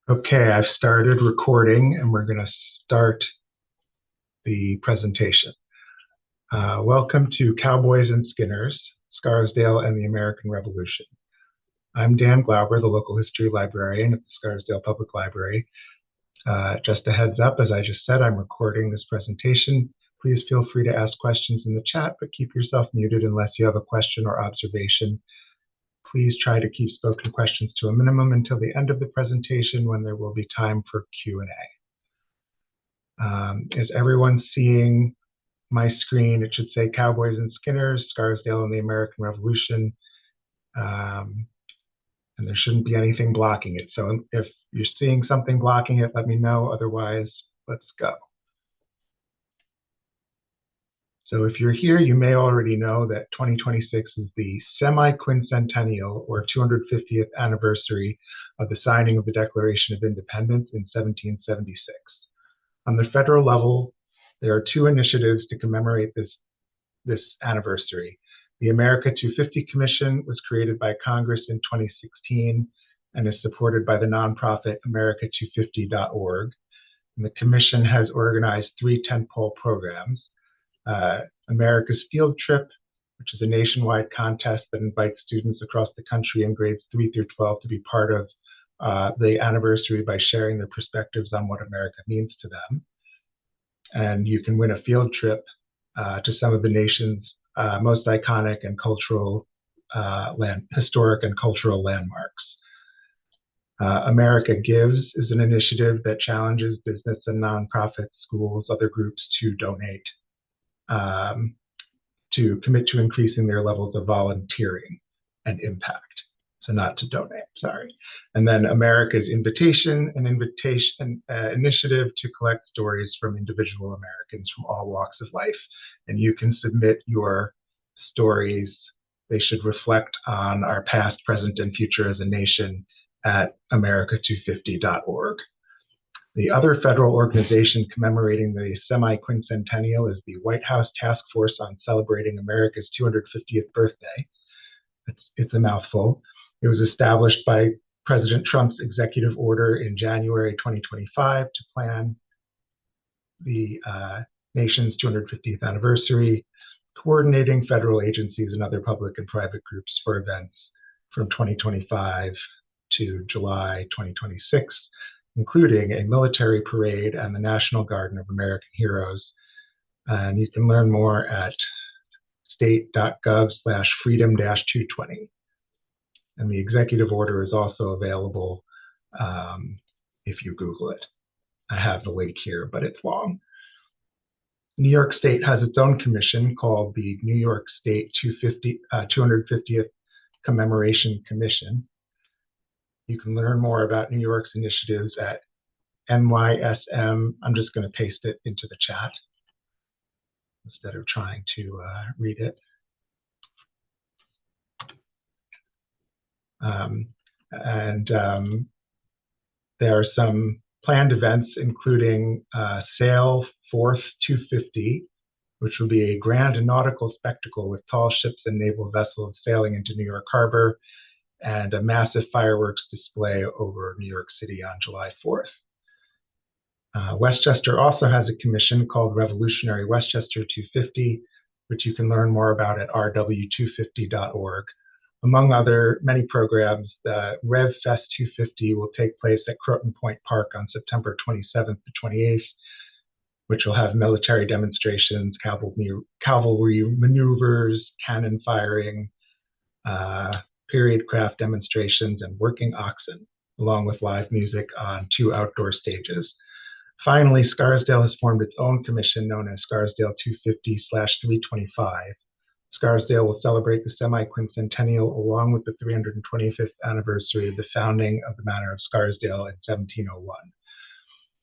Okay, I've started recording and we're going to start the presentation. Welcome to Cowboys and Skinners, Scarsdale and the American Revolution. I'm Dan Glauber, the local history librarian at the Scarsdale Public Library. Just a heads up, as I just said, I'm recording this presentation. Please feel free to ask questions in the chat, but keep yourself muted unless you have a question or observation. Please try to keep spoken questions to a minimum until the end of the presentation when there will be time for Q&A. Is everyone seeing my screen? It should say Cowboys and Skinners, Scarsdale and the American Revolution, and there shouldn't be anything blocking it. So if you're seeing something blocking it, let me know. Otherwise, let's go. So if you're here, you may already know that 2026 is the semi-quincentennial or 250th anniversary of the signing of the Declaration of Independence in 1776. On the federal level, there are two initiatives to commemorate this anniversary. The America 250 Commission was created by Congress in 2016 and is supported by the nonprofit America250.org. And the commission has organized three tentpole programs. America's Field Trip, which is a nationwide contest that invites students across the country in grades 3 through 12 to be part of the anniversary by sharing their perspectives on what America means to them. And you can win a field trip to some of the nation's most iconic and cultural, historic and cultural landmarks. America Gives is an initiative that challenges business and nonprofits, schools, other groups to donate, to commit to increasing their levels of volunteering and impact. So not to donate, sorry. And then America's Invitation, an initiative to collect stories from individual Americans from all walks of life. And you can submit your stories. They should reflect on our past, present, and future as a nation at America250.org. The other federal organization commemorating the semi-quincentennial is the White House Task Force on Celebrating America's 250th birthday. It's a mouthful. It was established by President Trump's executive order in January 2025 to plan the nation's 250th anniversary, coordinating federal agencies and other public and private groups for events from 2025 to July 2026. Including a military parade and the National Garden of American Heroes. And you can learn more at state.gov/freedom-220. And the executive order is also available if you Google it. I have the link here, but it's long. New York State has its own commission called the New York State 250th Commemoration Commission. You can learn more about New York's initiatives at NYSM. I'm just going to paste it into the chat instead of trying to read it. There are some planned events, including Sail Forth 250, which will be a grand nautical spectacle with tall ships and naval vessels sailing into New York Harbor, and a massive fireworks display over New York City on July 4th. Westchester also has a commission called Revolutionary Westchester 250, which you can learn more about at rw250.org. Among other many programs, the Rev Fest 250 will take place at Croton Point Park on September 27th to 28th, which will have military demonstrations, cavalry maneuvers, cannon firing, period craft demonstrations, and working oxen, along with live music on 2 outdoor stages. Finally, Scarsdale has formed its own commission known as Scarsdale 250/325. Scarsdale will celebrate the semi-quincentennial along with the 325th anniversary of the founding of the Manor of Scarsdale in 1701.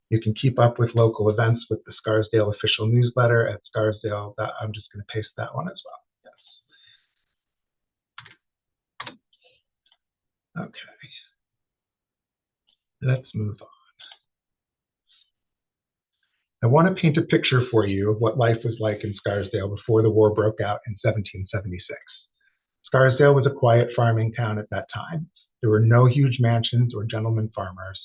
You can keep up with local events with the Scarsdale official newsletter at Scarsdale. I'm just going to paste that one as well. Okay, let's move on. I want to paint a picture for you of what life was like in Scarsdale before the war broke out in 1776. Scarsdale was a quiet farming town at that time. There were no huge mansions or gentleman farmers.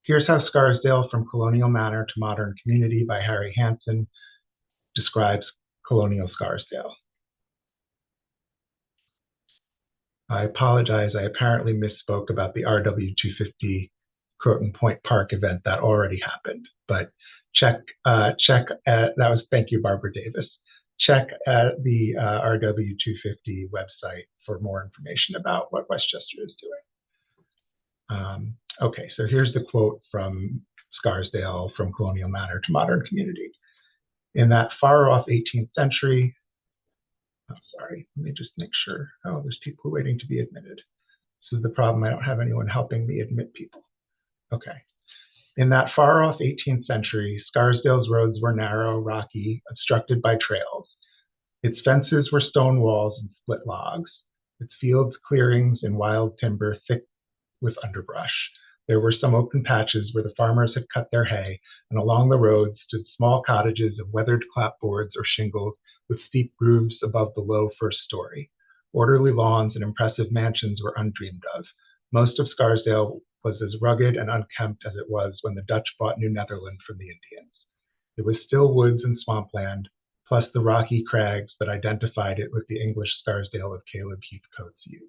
Here's how Scarsdale from Colonial Manor to Modern Community by Harry Hansen describes colonial Scarsdale. I apologize, I apparently misspoke about the RW250 Croton Point Park event that already happened, but thank you, Barbara Davis. Check at the RW250 website for more information about what Westchester is doing. Okay, so here's the quote from Scarsdale from Colonial Manor to Modern Community. In that far-off 18th century, sorry, let me just make sure. Oh, there's people waiting to be admitted. This is the problem. I don't have anyone helping me admit people. Okay. In that far-off 18th century, Scarsdale's roads were narrow, rocky, obstructed by trails. Its fences were stone walls and split logs. Its fields, clearings, and wild timber thick with underbrush. There were some open patches where the farmers had cut their hay, and along the road stood small cottages of weathered clapboards or shingles with steep roofs above the low first story. Orderly lawns and impressive mansions were undreamed of. Most of Scarsdale was as rugged and unkempt as it was when the Dutch bought New Netherland from the Indians. It was still woods and swampland, plus the rocky crags that identified it with the English Scarsdale of Caleb Heathcote's youth.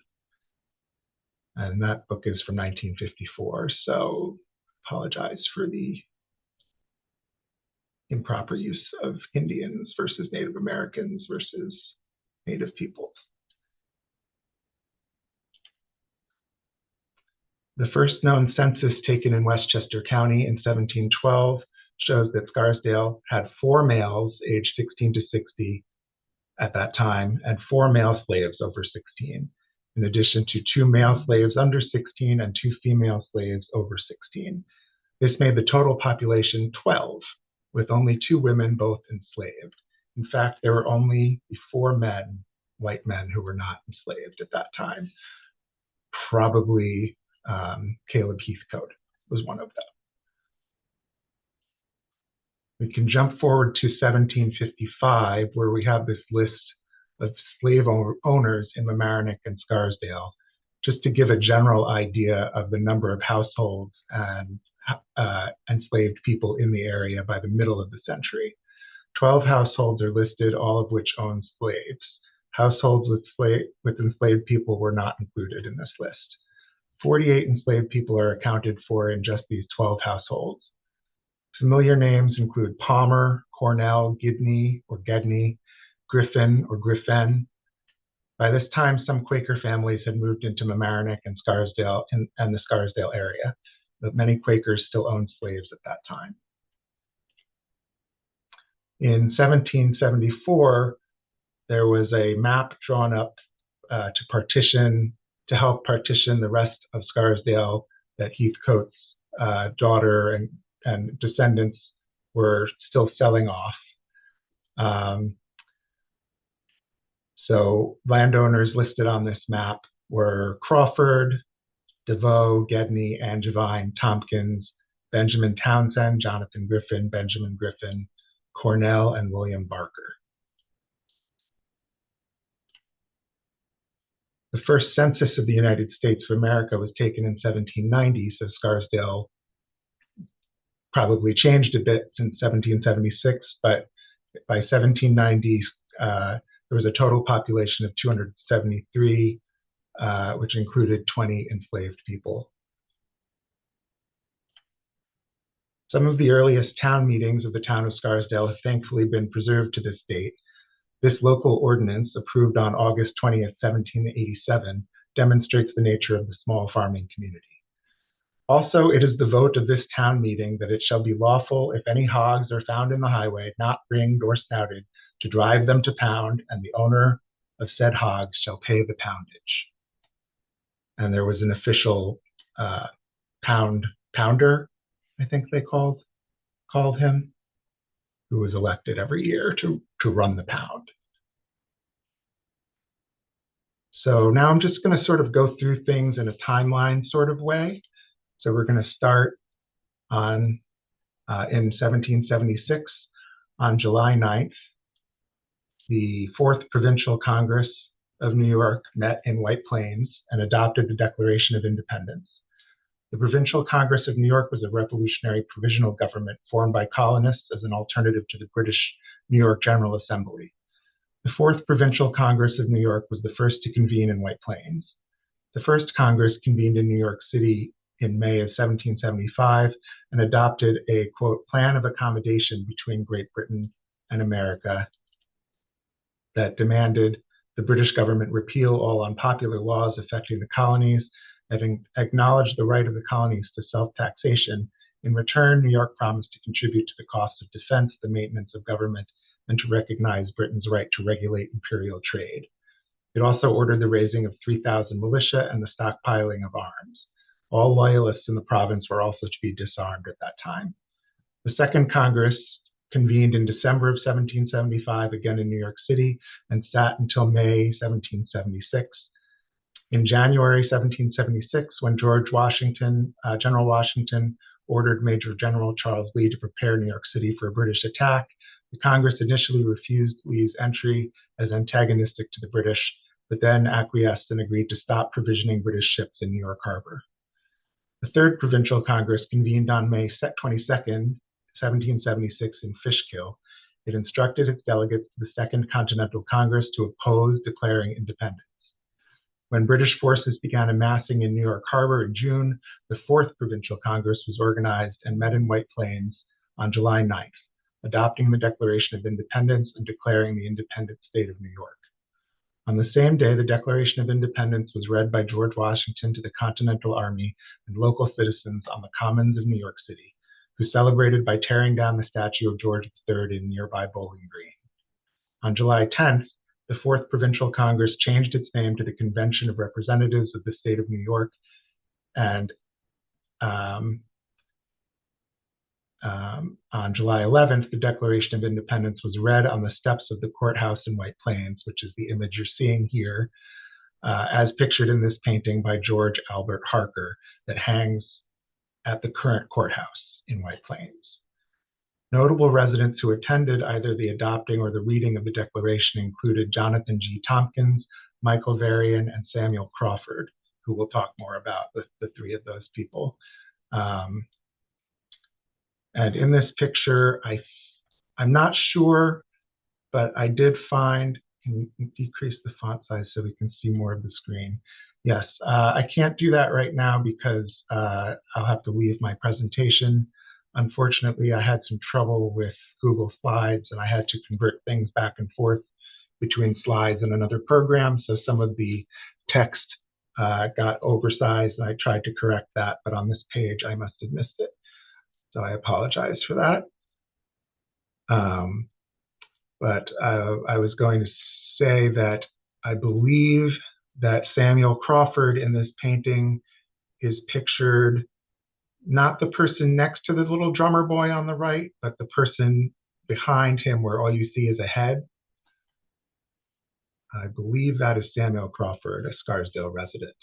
And that book is from 1954, so apologize for the improper use of Indians versus Native Americans versus Native peoples. The first known census taken in Westchester County in 1712 shows that Scarsdale had 4 males aged 16 to 60 at that time and 4 male slaves over 16, in addition to 2 male slaves under 16 and 2 female slaves over 16. This made the total population 12, with only 2 women both enslaved. In fact, there were only 4 men, white men, who were not enslaved at that time. Probably Caleb Heathcote was one of them. We can jump forward to 1755, where we have this list of slave owners in Mamaroneck and Scarsdale, just to give a general idea of the number of households and enslaved people in the area by the middle of the century. 12 households are listed, all of which own slaves. Households with enslaved people were not included in this list. 48 enslaved people are accounted for in just these 12 households. Familiar names include Palmer, Cornell, Gidney or Gedney, Griffin or Griffin. By this time, some Quaker families had moved into Mamaroneck and Scarsdale and the Scarsdale area, but many Quakers still owned slaves at that time. In 1774, there was a map drawn up to help partition the rest of Scarsdale that Heathcote's daughter and descendants were still selling off. So landowners listed on this map were Crawford, DeVoe, Gedney, Angevine, Tompkins, Benjamin Townsend, Jonathan Griffin, Benjamin Griffin, Cornell, and William Barker. The first census of the United States of America was taken in 1790, so Scarsdale probably changed a bit since 1776, but by 1790, there was a total population of 273, which included 20 enslaved people. Some of the earliest town meetings of the town of Scarsdale have thankfully been preserved to this date. This local ordinance, approved on August 20th, 1787, demonstrates the nature of the small farming community. Also, it is the vote of this town meeting that it shall be lawful, if any hogs are found in the highway, not ringed or snouted, to drive them to pound, and the owner of said hogs shall pay the poundage. And there was an official pounder, I think they called him, who was elected every year to run the pound. So now I'm just going to sort of go through things in a timeline sort of way. So we're going to start in 1776. On July 9th, the 4th Provincial Congress of New York met in White Plains and adopted the Declaration of Independence. The Provincial Congress of New York was a revolutionary provisional government formed by colonists as an alternative to the British New York General Assembly. The Fourth Provincial Congress of New York was the first to convene in White Plains. The first Congress convened in New York City in May of 1775 and adopted a, quote, plan of accommodation between Great Britain and America that demanded the British government repeal all unpopular laws affecting the colonies and acknowledged the right of the colonies to self-taxation. In return, New York promised to contribute to the cost of defense, the maintenance of government, and to recognize Britain's right to regulate imperial trade. It also ordered the raising of 3,000 militia and the stockpiling of arms. All loyalists in the province were also to be disarmed at that time. The Second Congress convened in December of 1775, again in New York City, and sat until May 1776. In January 1776, when General Washington ordered Major General Charles Lee to prepare New York City for a British attack, the Congress initially refused Lee's entry as antagonistic to the British, but then acquiesced and agreed to stop provisioning British ships in New York Harbor. The Third Provincial Congress convened on May 22nd, 1776 in Fishkill. It instructed its delegates to the Second Continental Congress to oppose declaring independence. When British forces began amassing in New York Harbor in June, the Fourth Provincial Congress was organized and met in White Plains on July 9th, adopting the Declaration of Independence and declaring the independent state of New York. On the same day, the Declaration of Independence was read by George Washington to the Continental Army and local citizens on the Commons of New York City, who celebrated by tearing down the statue of George III in nearby Bowling Green. On July 10th, the Fourth Provincial Congress changed its name to the Convention of Representatives of the State of New York, and on July 11th, the Declaration of Independence was read on the steps of the courthouse in White Plains, which is the image you're seeing here, as pictured in this painting by George Albert Harker that hangs at the current courthouse in White Plains. Notable residents who attended either the adopting or the reading of the Declaration included Jonathan G. Tompkins, Michael Varian, and Samuel Crawford, who we'll talk more about, the three of those people. And in this picture, I'm not sure, but I did find, can you decrease the font size so we can see more of the screen? Yes, I can't do that right now because I'll have to leave my presentation. Unfortunately, I had some trouble with Google Slides and I had to convert things back and forth between slides and another program. So some of the text got oversized and I tried to correct that, but on this page, I must have missed it. So I apologize for that. But I was going to say that I believe that Samuel Crawford in this painting is pictured not the person next to the little drummer boy on the right, but the person behind him where all you see is a head. I believe that is Samuel Crawford, a Scarsdale resident.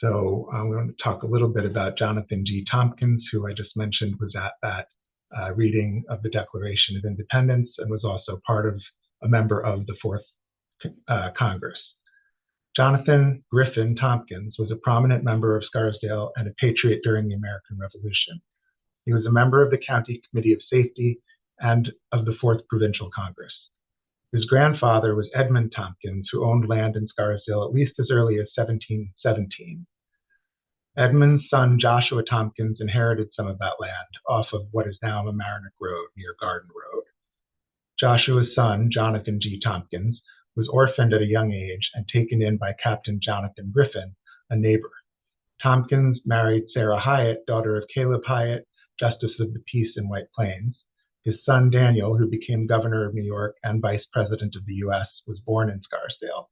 So I'm going to talk a little bit about Jonathan G. Tompkins, who I just mentioned was at that reading of the Declaration of Independence and was also a member of the Fourth Congress. Jonathan Griffin Tompkins was a prominent member of Scarsdale and a patriot during the American Revolution. He was a member of the County Committee of Safety and of the Fourth Provincial Congress. His grandfather was Edmund Tompkins, who owned land in Scarsdale at least as early as 1717. Edmund's son, Joshua Tompkins, inherited some of that land off of what is now Mamaroneck Road near Garden Road. Joshua's son, Jonathan G. Tompkins, was orphaned at a young age and taken in by Captain Jonathan Griffin, a neighbor. Tompkins married Sarah Hyatt, daughter of Caleb Hyatt, Justice of the Peace in White Plains. His son Daniel, who became governor of New York and vice president of the U.S., was born in Scarsdale.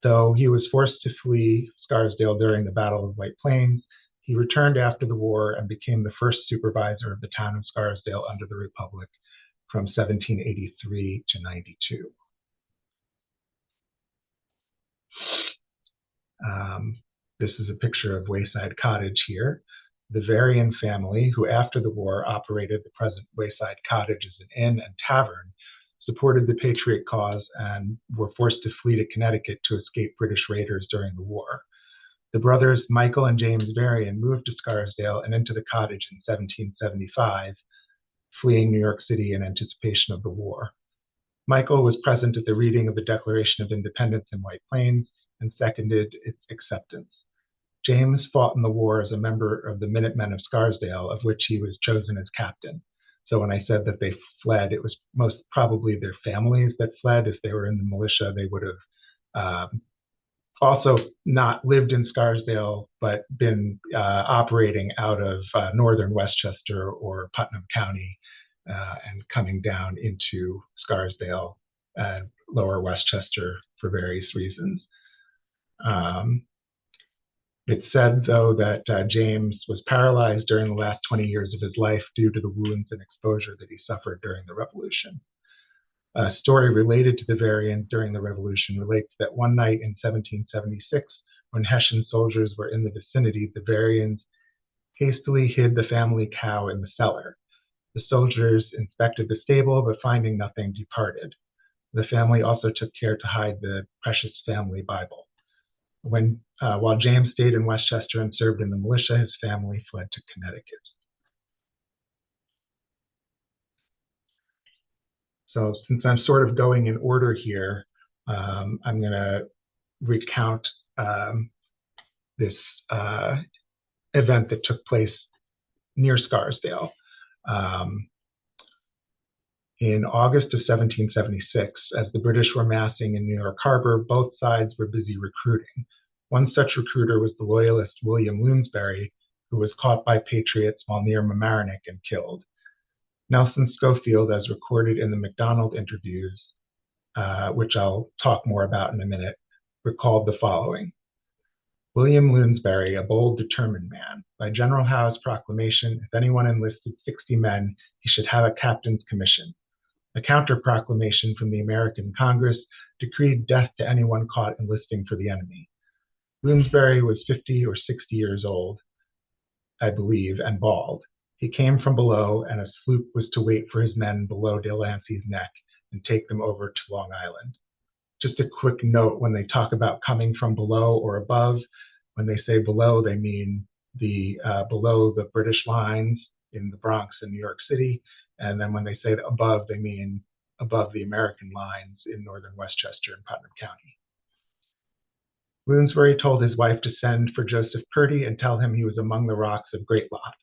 Though he was forced to flee Scarsdale during the Battle of White Plains, he returned after the war and became the first supervisor of the town of Scarsdale under the Republic from 1783 to 92. This is a picture of Wayside Cottage here. The Varian family, who after the war operated the present Wayside Cottage as an inn and tavern, supported the Patriot cause, and were forced to flee to Connecticut to escape British raiders during the war. The brothers Michael and James Varian moved to Scarsdale and into the cottage in 1775, fleeing New York City in anticipation of the war. Michael was present at the reading of the Declaration of Independence in White Plains and seconded its acceptance. James fought in the war as a member of the Minutemen of Scarsdale, of which he was chosen as captain. So when I said that they fled, it was most probably their families that fled. If they were in the militia, they would have also not lived in Scarsdale, but been operating out of northern Westchester or Putnam County and coming down into Scarsdale and lower Westchester for various reasons. It's said, though, that James was paralyzed during the last 20 years of his life due to the wounds and exposure that he suffered during the Revolution. A story related to the Varians during the Revolution relates that one night in 1776, when Hessian soldiers were in the vicinity, the Varians hastily hid the family cow in the cellar. The soldiers inspected the stable, but finding nothing, departed. The family also took care to hide the precious family Bible. While James stayed in Westchester and served in the militia, his family fled to Connecticut. So since I'm sort of going in order here, I'm going to recount this event that took place near Scarsdale. In August of 1776, as the British were massing in New York Harbor, both sides were busy recruiting. One such recruiter was the loyalist William Lounsbury, who was caught by patriots while near Mamaroneck and killed. Nelson Schofield, as recorded in the MacDonald interviews, which I'll talk more about in a minute, recalled the following. William Lounsbury, a bold, determined man. By General Howe's proclamation, if anyone enlisted 60 men, he should have a captain's commission. A counter-proclamation from the American Congress decreed death to anyone caught enlisting for the enemy. Lounsbury was 50 or 60 years old, I believe, and bald. He came from below, and a sloop was to wait for his men below Delancey's Neck and take them over to Long Island. Just a quick note, when they talk about coming from below or above, when they say below, they mean below the British lines in the Bronx and New York City. And then when they say above, they mean above the American lines in northern Westchester and Putnam County. Lounsbury told his wife to send for Joseph Purdy and tell him he was among the rocks of Great Lock.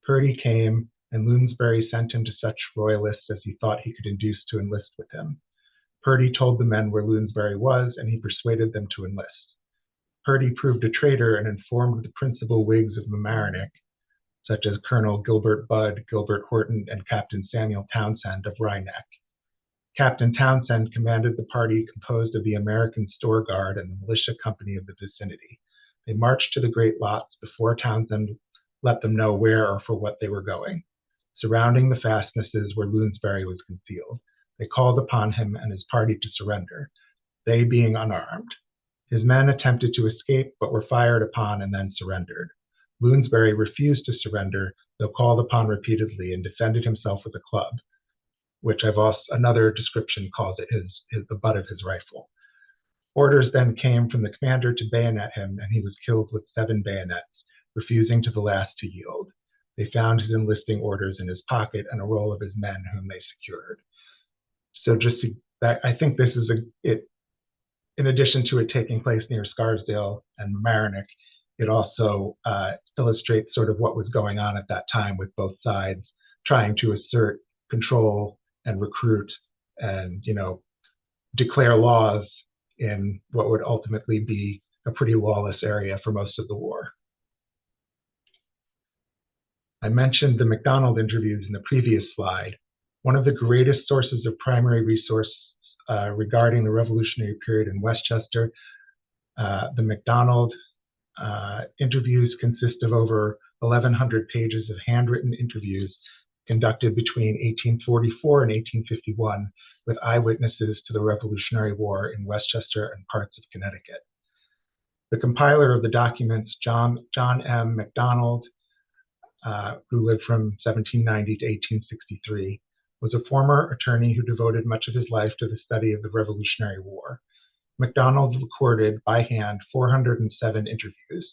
Purdy came, and Lounsbury sent him to such royalists as he thought he could induce to enlist with him. Purdy told the men where Lounsbury was, and he persuaded them to enlist. Purdy proved a traitor and informed the principal Whigs of Mamaroneck, such as Colonel Gilbert Budd, Gilbert Horton, and Captain Samuel Townsend of Ryeneck. Captain Townsend commanded the party composed of the American Store Guard and the militia company of the vicinity. They marched to the Great Lots before Townsend let them know where or for what they were going. Surrounding the fastnesses where Lounsbury was concealed, they called upon him and his party to surrender, they being unarmed. His men attempted to escape, but were fired upon and then surrendered. Lounsbury refused to surrender, though called upon repeatedly, and defended himself with a club, which another description calls it the butt of his rifle. Orders then came from the commander to bayonet him, and he was killed with 7 bayonets, refusing to the last to yield. They found his enlisting orders in his pocket and a roll of his men whom they secured. So I think this is in addition to it taking place near Scarsdale and Mamaroneck, it also illustrates sort of what was going on at that time with both sides trying to assert control and recruit and, declare laws in what would ultimately be a pretty lawless area for most of the war. I mentioned the MacDonald interviews in the previous slide. One of the greatest sources of primary resource regarding the Revolutionary period in Westchester, the MacDonald interviews consist of over 1,100 pages of handwritten interviews conducted between 1844 and 1851 with eyewitnesses to the Revolutionary War in Westchester and parts of Connecticut. The compiler of the documents, John M. MacDonald, who lived from 1790 to 1863, was a former attorney who devoted much of his life to the study of the Revolutionary War. MacDonald recorded by hand 407 interviews.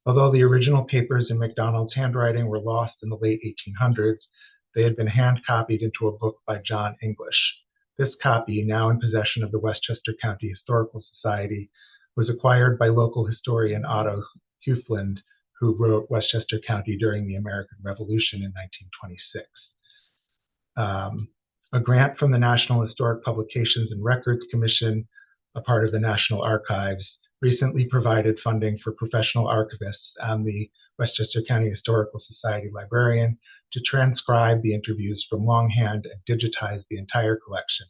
Although the original papers in MacDonald's handwriting were lost in the late 1800s, they had been hand-copied into a book by John English. This copy, now in possession of the Westchester County Historical Society, was acquired by local historian Otto Hufeland, who wrote Westchester County during the American Revolution in 1926. A grant from the National Historic Publications and Records Commission, a part of the National Archives, recently provided funding for professional archivists and the Westchester County Historical Society librarian to transcribe the interviews from longhand and digitize the entire collection.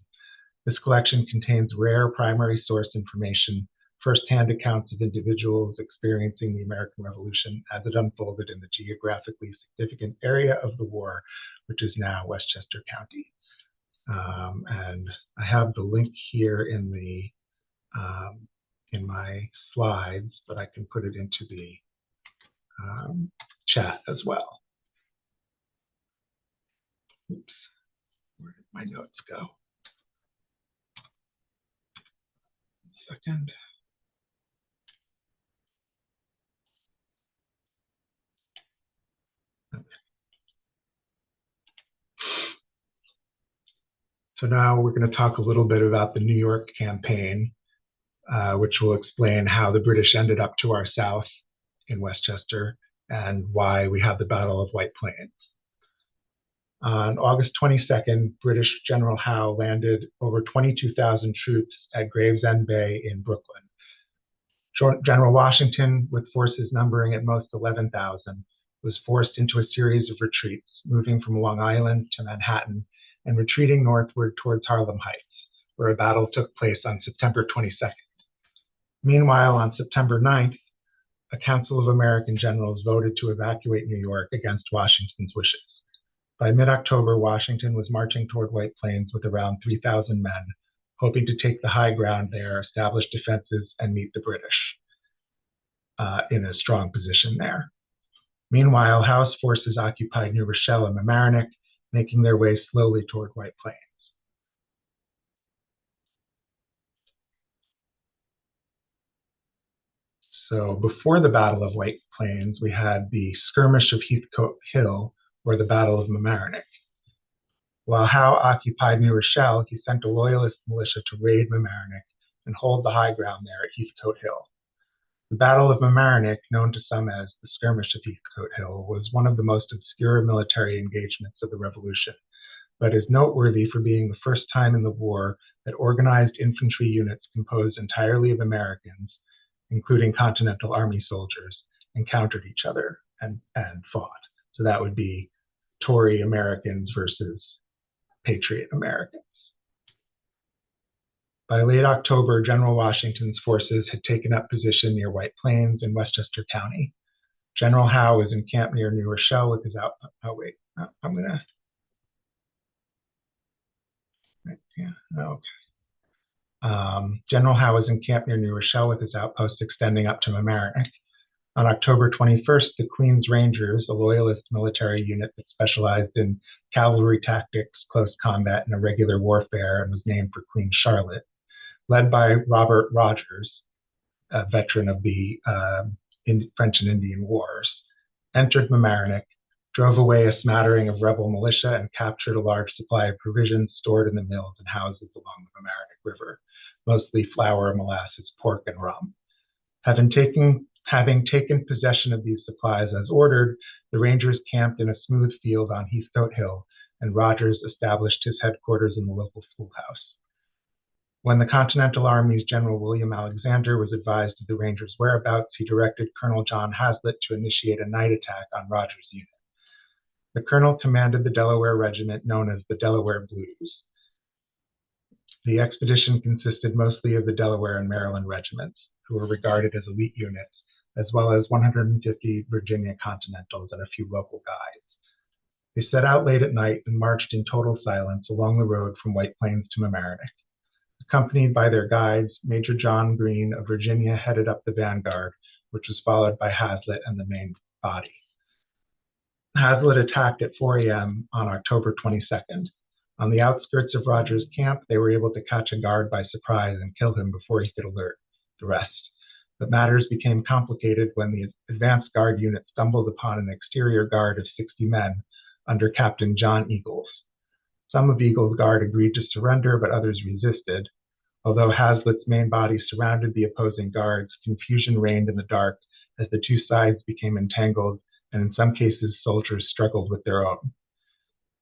This collection contains rare primary source information, first-hand accounts of individuals experiencing the American Revolution as it unfolded in the geographically significant area of the war, which is now Westchester County. And I have the link here in my slides, but I can put it into the chat as well. Oops, where did my notes go? 1 second. So now we're going to talk a little bit about the New York campaign, which will explain how the British ended up to our south in Westchester and why we have the Battle of White Plains. On August 22nd, British General Howe landed over 22,000 troops at Gravesend Bay in Brooklyn. General Washington, with forces numbering at most 11,000, was forced into a series of retreats, moving from Long Island to Manhattan and retreating northward towards Harlem Heights, where a battle took place on September 22nd. Meanwhile, on September 9th, a Council of American Generals voted to evacuate New York against Washington's wishes. By mid-October, Washington was marching toward White Plains with around 3,000 men, hoping to take the high ground there, establish defenses, and meet the British in a strong position there. Meanwhile, Howe's forces occupied New Rochelle and Mamaroneck, making their way slowly toward White Plains. So before the Battle of White Plains, we had the skirmish of Heathcote Hill, or the Battle of Mamaroneck. While Howe occupied New Rochelle, he sent a loyalist militia to raid Mamaroneck and hold the high ground there at Heathcote Hill. The Battle of Mamaroneck, known to some as the Skirmish of Heathcote Hill, was one of the most obscure military engagements of the Revolution, but is noteworthy for being the first time in the war that organized infantry units composed entirely of Americans, including Continental Army soldiers, encountered each other and fought. So that would be Tory Americans versus Patriot Americans. By late October, General Washington's forces had taken up position near White Plains in Westchester County. General Howe was encamped near New Rochelle with his General Howe was encamped near New Rochelle with his outposts extending up to Mamaroneck. On October 21st, the Queen's Rangers, a loyalist military unit that specialized in cavalry tactics, close combat, and irregular warfare, and was named for Queen Charlotte, led by Robert Rogers, a veteran of the French and Indian Wars, entered Mamaroneck, drove away a smattering of rebel militia, and captured a large supply of provisions stored in the mills and houses along the Mamaroneck River, mostly flour, molasses, pork, and rum. Having taken possession of these supplies as ordered, the Rangers camped in a smooth field on Heathcote Hill, and Rogers established his headquarters in the local schoolhouse. When the Continental Army's General William Alexander was advised of the Rangers' whereabouts, he directed Colonel John Hazlitt to initiate a night attack on Rogers' unit. The colonel commanded the Delaware Regiment known as the Delaware Blues. The expedition consisted mostly of the Delaware and Maryland regiments, who were regarded as elite units, as well as 150 Virginia Continentals and a few local guides. They set out late at night and marched in total silence along the road from White Plains to Mamaroneck. Accompanied by their guides, Major John Greene of Virginia headed up the vanguard, which was followed by Hazlitt and the main body. Hazlitt attacked at 4 a.m. on October 22nd. On the outskirts of Rogers' camp, they were able to catch a guard by surprise and kill him before he could alert the rest. But matters became complicated when the advanced guard unit stumbled upon an exterior guard of 60 men under Captain John Eagles. Some of Eagles' guard agreed to surrender, but others resisted. Although Hazlitt's main body surrounded the opposing guards, confusion reigned in the dark as the two sides became entangled, and in some cases, soldiers struggled with their own.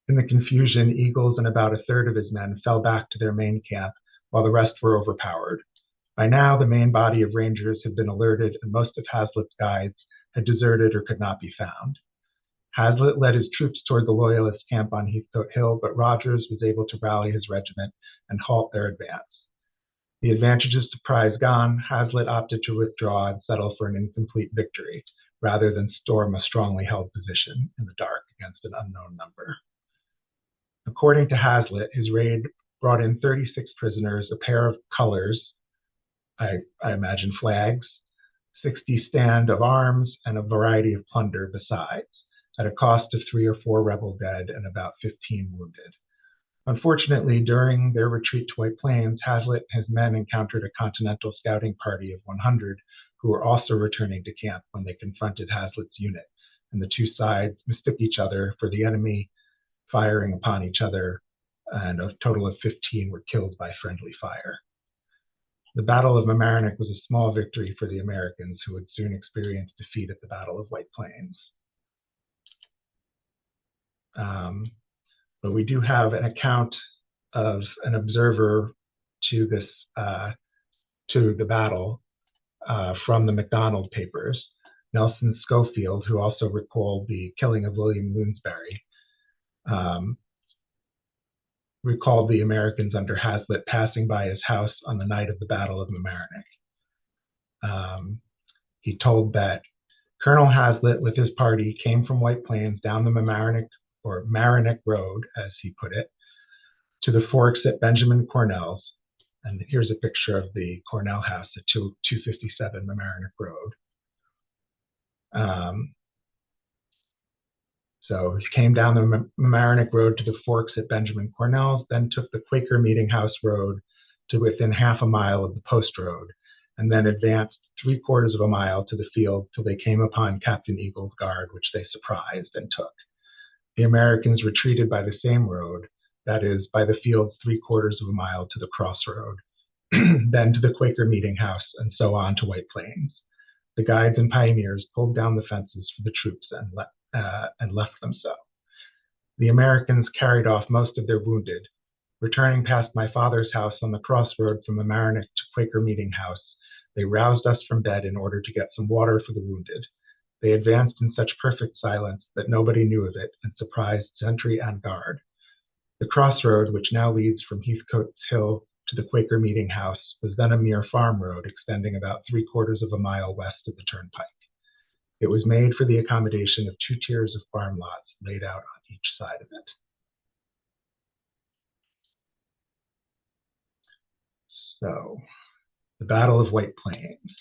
In the confusion, Eagles and about a third of his men fell back to their main camp, while the rest were overpowered. By now, the main body of Rangers had been alerted, and most of Hazlitt's guides had deserted or could not be found. Hazlitt led his troops toward the Loyalist camp on Heathcote Hill, but Rogers was able to rally his regiment and halt their advance. The advantages to prize gone, Hazlitt opted to withdraw and settle for an incomplete victory, rather than storm a strongly held position in the dark against an unknown number. According to Hazlitt, his raid brought in 36 prisoners, a pair of colors, I imagine flags, 60 stand of arms, and a variety of plunder besides, at a cost of 3 or 4 rebel dead and about 15 wounded. Unfortunately, during their retreat to White Plains, Hazlitt and his men encountered a Continental scouting party of 100 who were also returning to camp when they confronted Hazlitt's unit, and the two sides mistook each other for the enemy, firing upon each other, and a total of 15 were killed by friendly fire. The Battle of Mamaroneck was a small victory for the Americans, who would soon experience defeat at the Battle of White Plains. But we do have an account of an observer to this to the battle from the MacDonald papers. Nelson Schofield, who also recalled the killing of William Lounsbury, recalled the Americans under Hazlitt passing by his house on the night of the Battle of Mamaroneck. He told that Colonel Hazlitt, with his party, came from White Plains down the Mamaroneck Road, as he put it, to the forks at Benjamin Cornell's. And here's a picture of the Cornell house at 257 Mamaroneck Road. So he came down the Mamaroneck Road to the forks at Benjamin Cornell's, then took the Quaker Meeting House Road to within half a mile of the Post Road, and then advanced 3/4 of a mile to the field till they came upon Captain Eagle's guard, which they surprised and took. The Americans retreated by the same road, that is, by the field's 3/4 of a mile to the crossroad, then to the Quaker Meeting House, and so on to White Plains. The guides and pioneers pulled down the fences for the troops and left them so. The Americans carried off most of their wounded. Returning past my father's house on the crossroad from Mamaroneck to Quaker Meeting House, they roused us from bed in order to get some water for the wounded. They advanced in such perfect silence that nobody knew of it, and surprised sentry and guard. The crossroad, which now leads from Heathcote's Hill to the Quaker Meeting House, was then a mere farm road extending about 3/4 of a mile west of the turnpike. It was made for the accommodation of 2 tiers of farm lots laid out on each side of it. So, the Battle of White Plains.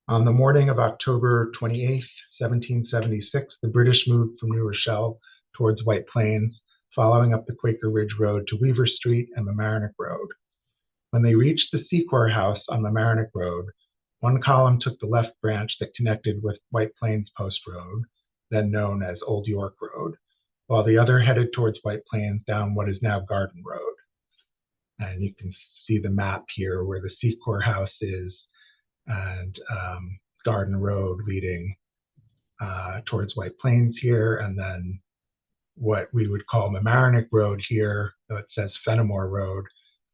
On the morning of October 28, 1776, the British moved from New Rochelle towards White Plains, following up the Quaker Ridge Road to Weaver Street and Mamaroneck Road. When they reached the Secor House on Mamaroneck Road, one column took the left branch that connected with White Plains Post Road, then known as Old York Road, while the other headed towards White Plains down what is now Garden Road. And you can see the map here where the Secor House is, and Garden Road leading towards White Plains here, and then what we would call Mamaroneck Road here, though it says Fenimore Road,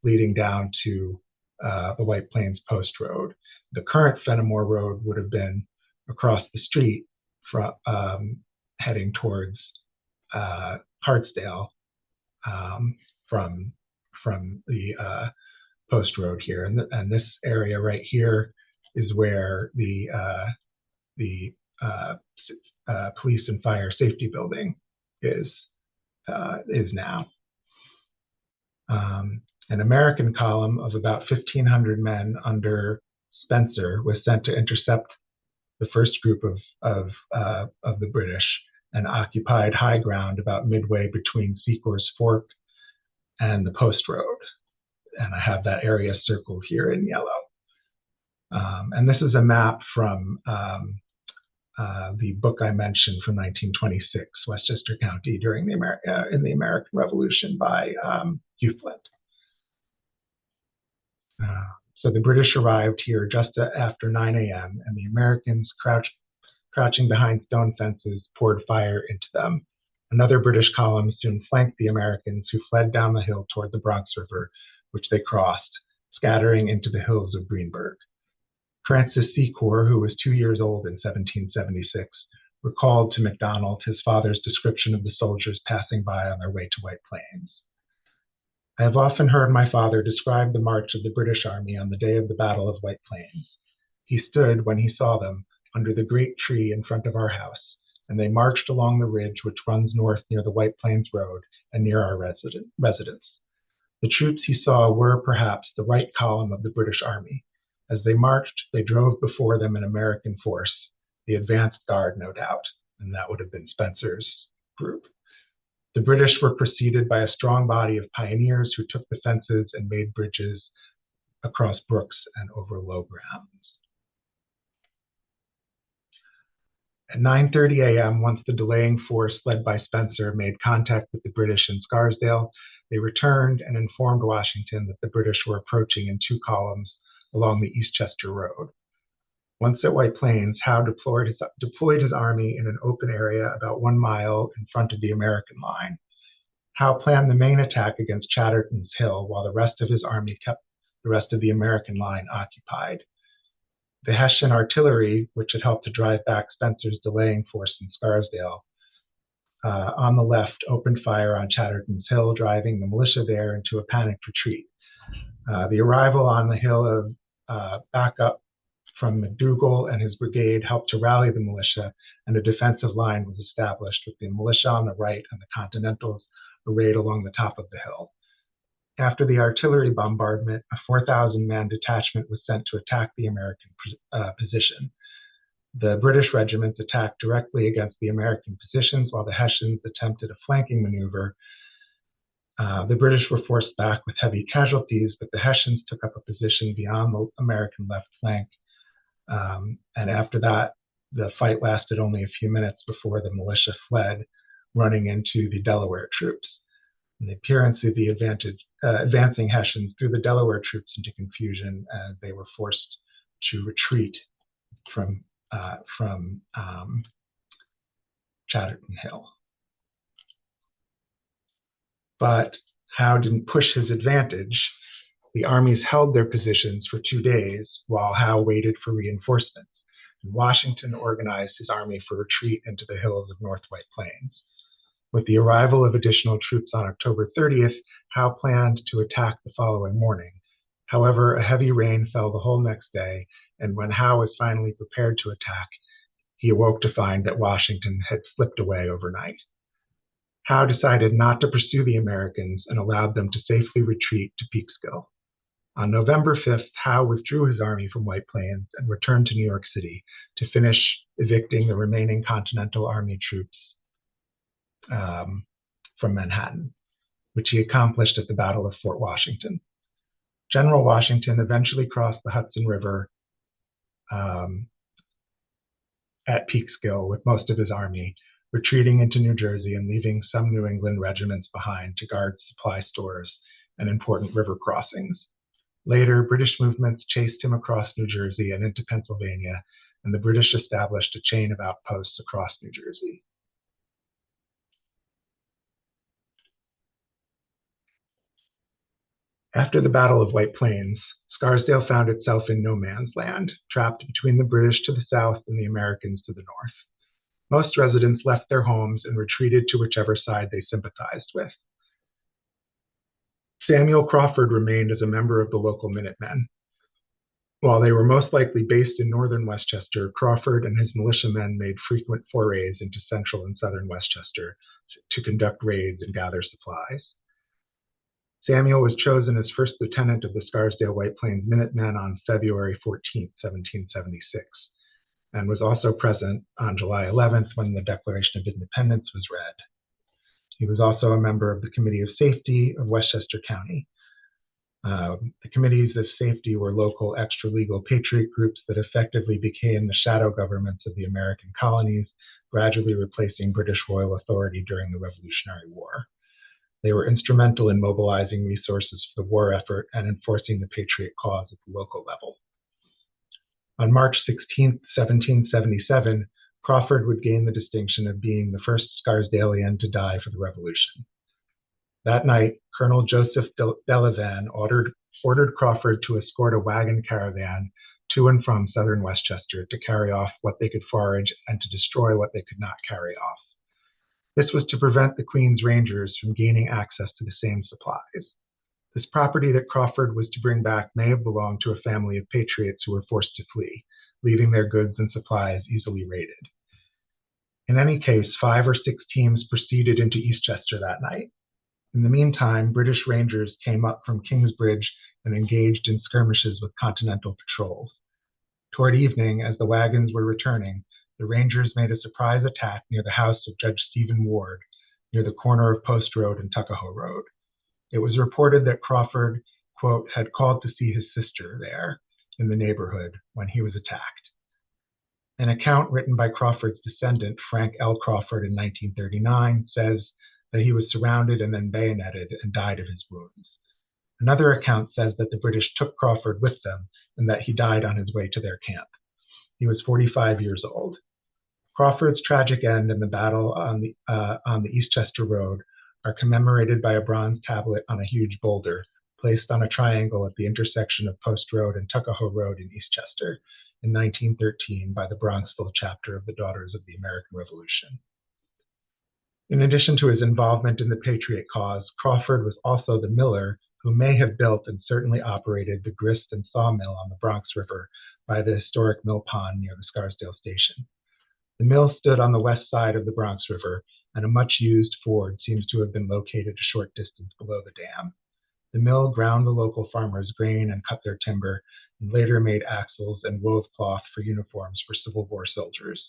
leading down to the White Plains Post Road. The current Fenimore Road would have been across the street from heading towards Hartsdale from the Post Road here, and this area right here is where the police and fire safety building is now. An American column of about 1,500 men under Spencer was sent to intercept the first group of the British and occupied high ground about midway between Secor's Fork and the Post Road. And I have that area circled here in yellow. And this is a map from the book I mentioned from 1926, Westchester County during in the American Revolution by Hugh Flint. So the British arrived here just after 9 a.m. and the Americans, crouching behind stone fences, poured fire into them. Another British column soon flanked the Americans, who fled down the hill toward the Bronx River, which they crossed, scattering into the hills of Greenburgh. Francis Secor, who was 2 years old in 1776, recalled to MacDonald his father's description of the soldiers passing by on their way to White Plains. I have often heard my father describe the march of the British Army on the day of the Battle of White Plains. He stood, when he saw them, under the great tree in front of our house, and they marched along the ridge which runs north near the White Plains Road and near our residence. The troops he saw were, perhaps, the right column of the British Army. As they marched, they drove before them an American force, the advance guard, no doubt, and that would have been Spencer's group. The British were preceded by a strong body of pioneers who took the fences and made bridges across brooks and over low grounds. At 9:30 a.m., once the delaying force led by Spencer made contact with the British in Scarsdale, they returned and informed Washington that the British were approaching in 2 columns along the Eastchester Road. Once at White Plains, Howe deployed his army in an open area about 1 mile in front of the American line. Howe planned the main attack against Chatterton's Hill, while the rest of his army kept the rest of the American line occupied. The Hessian artillery, which had helped to drive back Spencer's delaying force in Scarsdale, on the left, opened fire on Chatterton's Hill, driving the militia there into a panicked retreat. The arrival on the hill of backup from McDougall and his brigade helped to rally the militia, and a defensive line was established with the militia on the right and the Continentals arrayed along the top of the hill. After the artillery bombardment, a 4,000-man detachment was sent to attack the American position. The British regiments attacked directly against the American positions, while the Hessians attempted a flanking maneuver. The British were forced back with heavy casualties, but the Hessians took up a position beyond the American left flank. And after that, the fight lasted only a few minutes before the militia fled, running into the Delaware troops. And the appearance of the advancing Hessians threw the Delaware troops into confusion, as they were forced to retreat from Chatterton Hill. But Howe didn't push his advantage. The armies held their positions for 2 days while Howe waited for reinforcements. And Washington organized his army for retreat into the hills of North White Plains. With the arrival of additional troops on October 30th, Howe planned to attack the following morning. However, a heavy rain fell the whole next day, and when Howe was finally prepared to attack, he awoke to find that Washington had slipped away overnight. Howe decided not to pursue the Americans and allowed them to safely retreat to Peekskill. On November 5th, Howe withdrew his army from White Plains and returned to New York City to finish evicting the remaining Continental Army troops from Manhattan, which he accomplished at the Battle of Fort Washington. General Washington eventually crossed the Hudson River at Peekskill with most of his army, retreating into New Jersey and leaving some New England regiments behind to guard supply stores and important river crossings. Later, British movements chased him across New Jersey and into Pennsylvania, and the British established a chain of outposts across New Jersey. After the Battle of White Plains, Scarsdale found itself in no man's land, trapped between the British to the south and the Americans to the north. Most residents left their homes and retreated to whichever side they sympathized with. Samuel Crawford remained as a member of the local Minutemen. While they were most likely based in northern Westchester, Crawford and his militiamen made frequent forays into central and southern Westchester to conduct raids and gather supplies. Samuel was chosen as first lieutenant of the Scarsdale White Plains Minutemen on February 14, 1776. and was also present on July 11th when the Declaration of Independence was read. He was also a member of the Committee of Safety of Westchester County. The committees of safety were local extra-legal patriot groups that effectively became the shadow governments of the American colonies, gradually replacing British royal authority during the Revolutionary War. They were instrumental in mobilizing resources for the war effort and enforcing the patriot cause at the local level. On March 16, 1777, Crawford would gain the distinction of being the first Scarsdalean to die for the Revolution. That night, Colonel Joseph Delavan ordered Crawford to escort a wagon caravan to and from southern Westchester to carry off what they could forage and to destroy what they could not carry off. This was to prevent the Queen's Rangers from gaining access to the same supplies. This property that Crawford was to bring back may have belonged to a family of patriots who were forced to flee, leaving their goods and supplies easily raided. In any case, 5 or 6 teams proceeded into Eastchester that night. In the meantime, British Rangers came up from Kingsbridge and engaged in skirmishes with Continental patrols. Toward evening, as the wagons were returning, the Rangers made a surprise attack near the house of Judge Stephen Ward, near the corner of Post Road and Tuckahoe Road. It was reported that Crawford, quote, had called to see his sister there in the neighborhood when he was attacked. An account written by Crawford's descendant, Frank L. Crawford, in 1939, says that he was surrounded and then bayoneted and died of his wounds. Another account says that the British took Crawford with them and that he died on his way to their camp. He was 45 years old. Crawford's tragic end in the battle on the Eastchester Road are commemorated by a bronze tablet on a huge boulder placed on a triangle at the intersection of Post Road and Tuckahoe Road in Eastchester in 1913 by the Bronxville chapter of the Daughters of the American Revolution. In addition to his involvement in the Patriot cause, Crawford was also the miller who may have built and certainly operated the grist and sawmill on the Bronx River by the historic mill pond near the Scarsdale station. The mill stood on the west side of the Bronx River, and a much-used ford seems to have been located a short distance below the dam. The mill ground the local farmers' grain and cut their timber, and later made axles and wove cloth for uniforms for Civil War soldiers.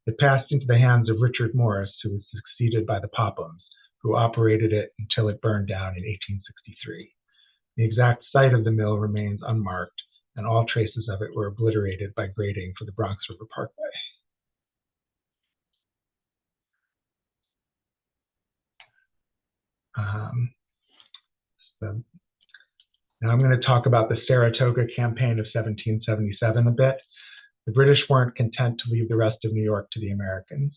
It passed into the hands of Richard Morris, who was succeeded by the Pophams, who operated it until it burned down in 1863. The exact site of the mill remains unmarked, and all traces of it were obliterated by grading for the Bronx River Parkway. Now I'm going to talk about the Saratoga campaign of 1777 a bit. The British weren't content to leave the rest of New York to the Americans.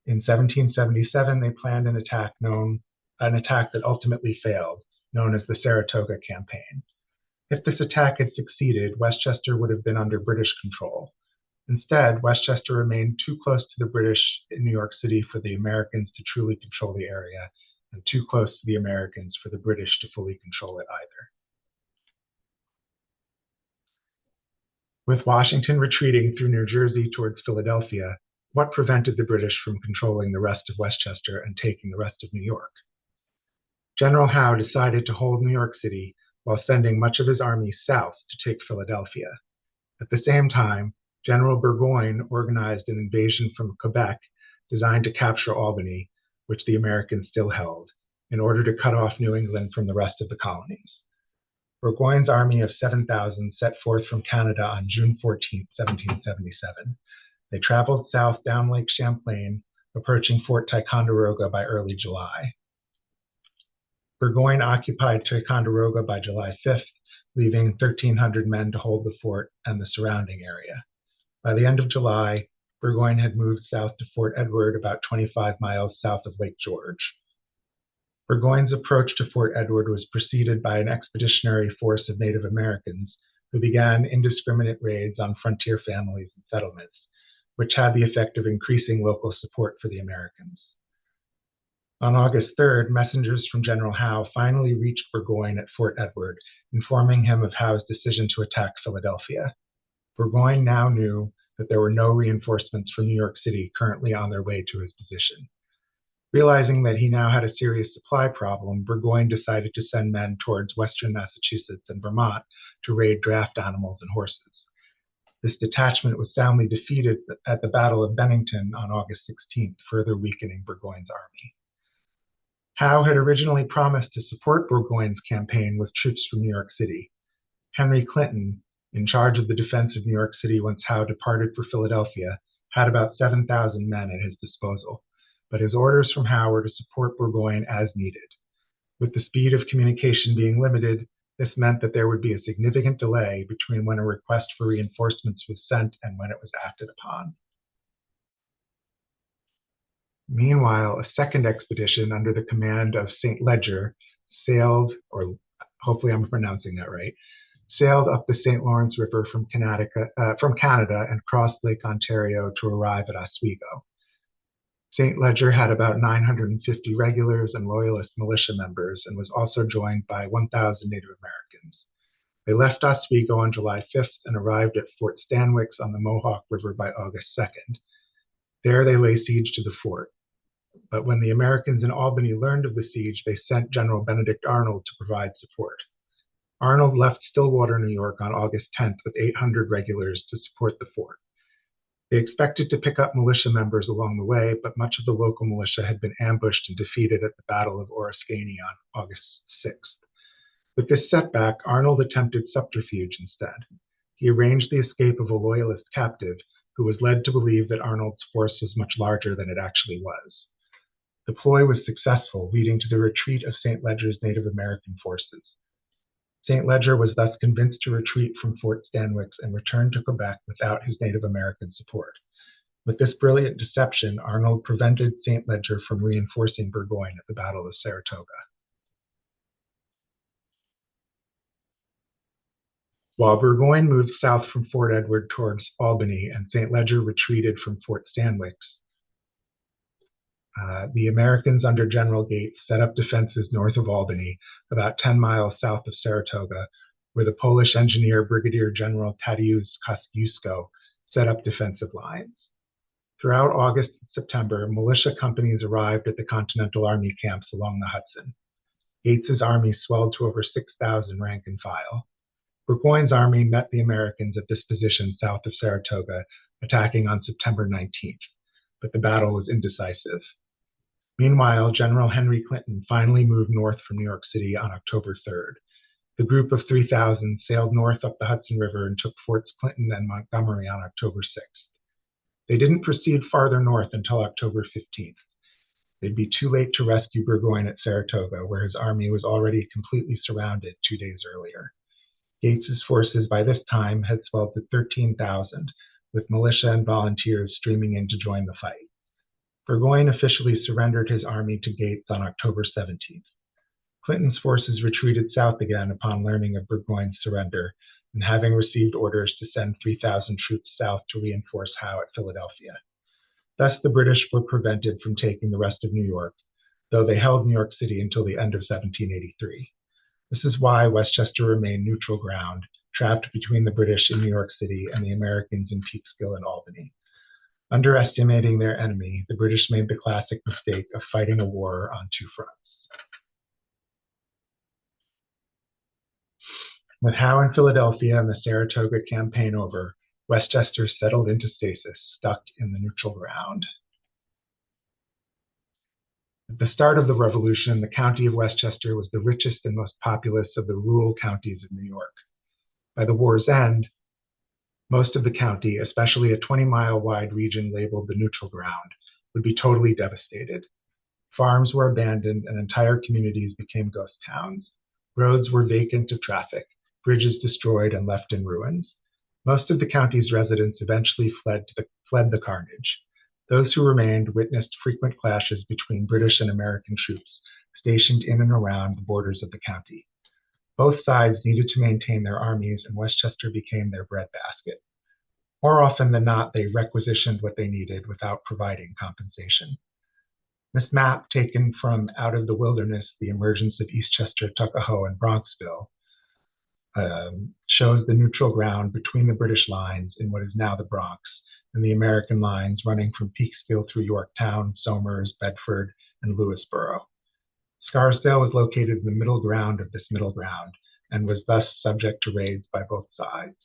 In 1777, they planned an attack that ultimately failed, known as the Saratoga campaign. If this attack had succeeded, Westchester would have been under British control. Instead, Westchester remained too close to the British in New York City for the Americans to truly control the area, and too close to the Americans for the British to fully control it either. With Washington retreating through New Jersey towards Philadelphia, what prevented the British from controlling the rest of Westchester and taking the rest of New York? General Howe decided to hold New York City while sending much of his army south to take Philadelphia. At the same time, General Burgoyne organized an invasion from Quebec designed to capture Albany, which the Americans still held, in order to cut off New England from the rest of the colonies. Burgoyne's army of 7,000 set forth from Canada on June 14, 1777. They traveled south down Lake Champlain, approaching Fort Ticonderoga by early July. Burgoyne occupied Ticonderoga by July 5th, leaving 1,300 men to hold the fort and the surrounding area. By the end of July, Burgoyne had moved south to Fort Edward, about 25 miles south of Lake George. Burgoyne's approach to Fort Edward was preceded by an expeditionary force of Native Americans who began indiscriminate raids on frontier families and settlements, which had the effect of increasing local support for the Americans. On August 3rd, messengers from General Howe finally reached Burgoyne at Fort Edward, informing him of Howe's decision to attack Philadelphia. Burgoyne now knew that there were no reinforcements from New York City currently on their way to his position. Realizing that he now had a serious supply problem, Burgoyne decided to send men towards western Massachusetts and Vermont to raid draft animals and horses. This detachment was soundly defeated at the Battle of Bennington on August 16th, further weakening Burgoyne's army. Howe had originally promised to support Burgoyne's campaign with troops from New York City. Henry Clinton, in charge of the defense of New York City once Howe departed for Philadelphia, had about 7,000 men at his disposal, but his orders from Howe were to support Burgoyne as needed. With the speed of communication being limited, this meant that there would be a significant delay between when a request for reinforcements was sent and when it was acted upon. Meanwhile, a second expedition under the command of St. Leger sailed, or hopefully I'm pronouncing that right, sailed up the St. Lawrence River from Canada and crossed Lake Ontario to arrive at Oswego. St. Leger had about 950 regulars and loyalist militia members and was also joined by 1,000 Native Americans. They left Oswego on July 5th and arrived at Fort Stanwix on the Mohawk River by August 2nd. There they lay siege to the fort. But when the Americans in Albany learned of the siege, they sent General Benedict Arnold to provide support. Arnold left Stillwater, New York on August 10th with 800 regulars to support the fort. They expected to pick up militia members along the way, but much of the local militia had been ambushed and defeated at the Battle of Oriskany on August 6th. With this setback, Arnold attempted subterfuge instead. He arranged the escape of a loyalist captive who was led to believe that Arnold's force was much larger than it actually was. The ploy was successful, leading to the retreat of St. Leger's Native American forces. St. Leger was thus convinced to retreat from Fort Stanwix and return to Quebec without his Native American support. With this brilliant deception, Arnold prevented St. Leger from reinforcing Burgoyne at the Battle of Saratoga. While Burgoyne moved south from Fort Edward towards Albany and St. Leger retreated from Fort Stanwix, the Americans under General Gates set up defenses north of Albany, about 10 miles south of Saratoga, where the Polish engineer Brigadier General Tadeusz Kosciuszko set up defensive lines. Throughout August and September, militia companies arrived at the Continental Army camps along the Hudson. Gates's army swelled to over 6,000 rank and file. Burgoyne's army met the Americans at this position south of Saratoga, attacking on September 19th, but the battle was indecisive. Meanwhile, General Henry Clinton finally moved north from New York City on October 3rd. The group of 3,000 sailed north up the Hudson River and took Forts Clinton and Montgomery on October 6th. They didn't proceed farther north until October 15th. They'd be too late to rescue Burgoyne at Saratoga, where his army was already completely surrounded 2 days earlier. Gates's forces by this time had swelled to 13,000, with militia and volunteers streaming in to join the fight. Burgoyne officially surrendered his army to Gates on October 17th. Clinton's forces retreated south again upon learning of Burgoyne's surrender, and having received orders to send 3,000 troops south to reinforce Howe at Philadelphia. Thus, the British were prevented from taking the rest of New York, though they held New York City until the end of 1783. This is why Westchester remained neutral ground, trapped between the British in New York City and the Americans in Peekskill and Albany. Underestimating their enemy, the British made the classic mistake of fighting a war on two fronts. With Howe in Philadelphia and the Saratoga campaign over, Westchester settled into stasis, stuck in the neutral ground. At the start of the Revolution, the county of Westchester was the richest and most populous of the rural counties of New York. By the war's end, most of the county, especially a 20-mile wide region labeled the neutral ground, would be totally devastated. Farms were abandoned and entire communities became ghost towns. Roads were vacant of traffic, bridges destroyed and left in ruins. Most of the county's residents eventually fled the carnage. Those who remained witnessed frequent clashes between British and American troops stationed in and around the borders of the county. Both sides needed to maintain their armies, and Westchester became their breadbasket. More often than not, they requisitioned what they needed without providing compensation. This map, taken from Out of the Wilderness, The Emergence of Eastchester, Tuckahoe, and Bronxville, shows the neutral ground between the British lines in what is now the Bronx and the American lines running from Peekskill through Yorktown, Somers, Bedford, and Lewisboro. Scarsdale was located in the middle ground of this middle ground and was thus subject to raids by both sides.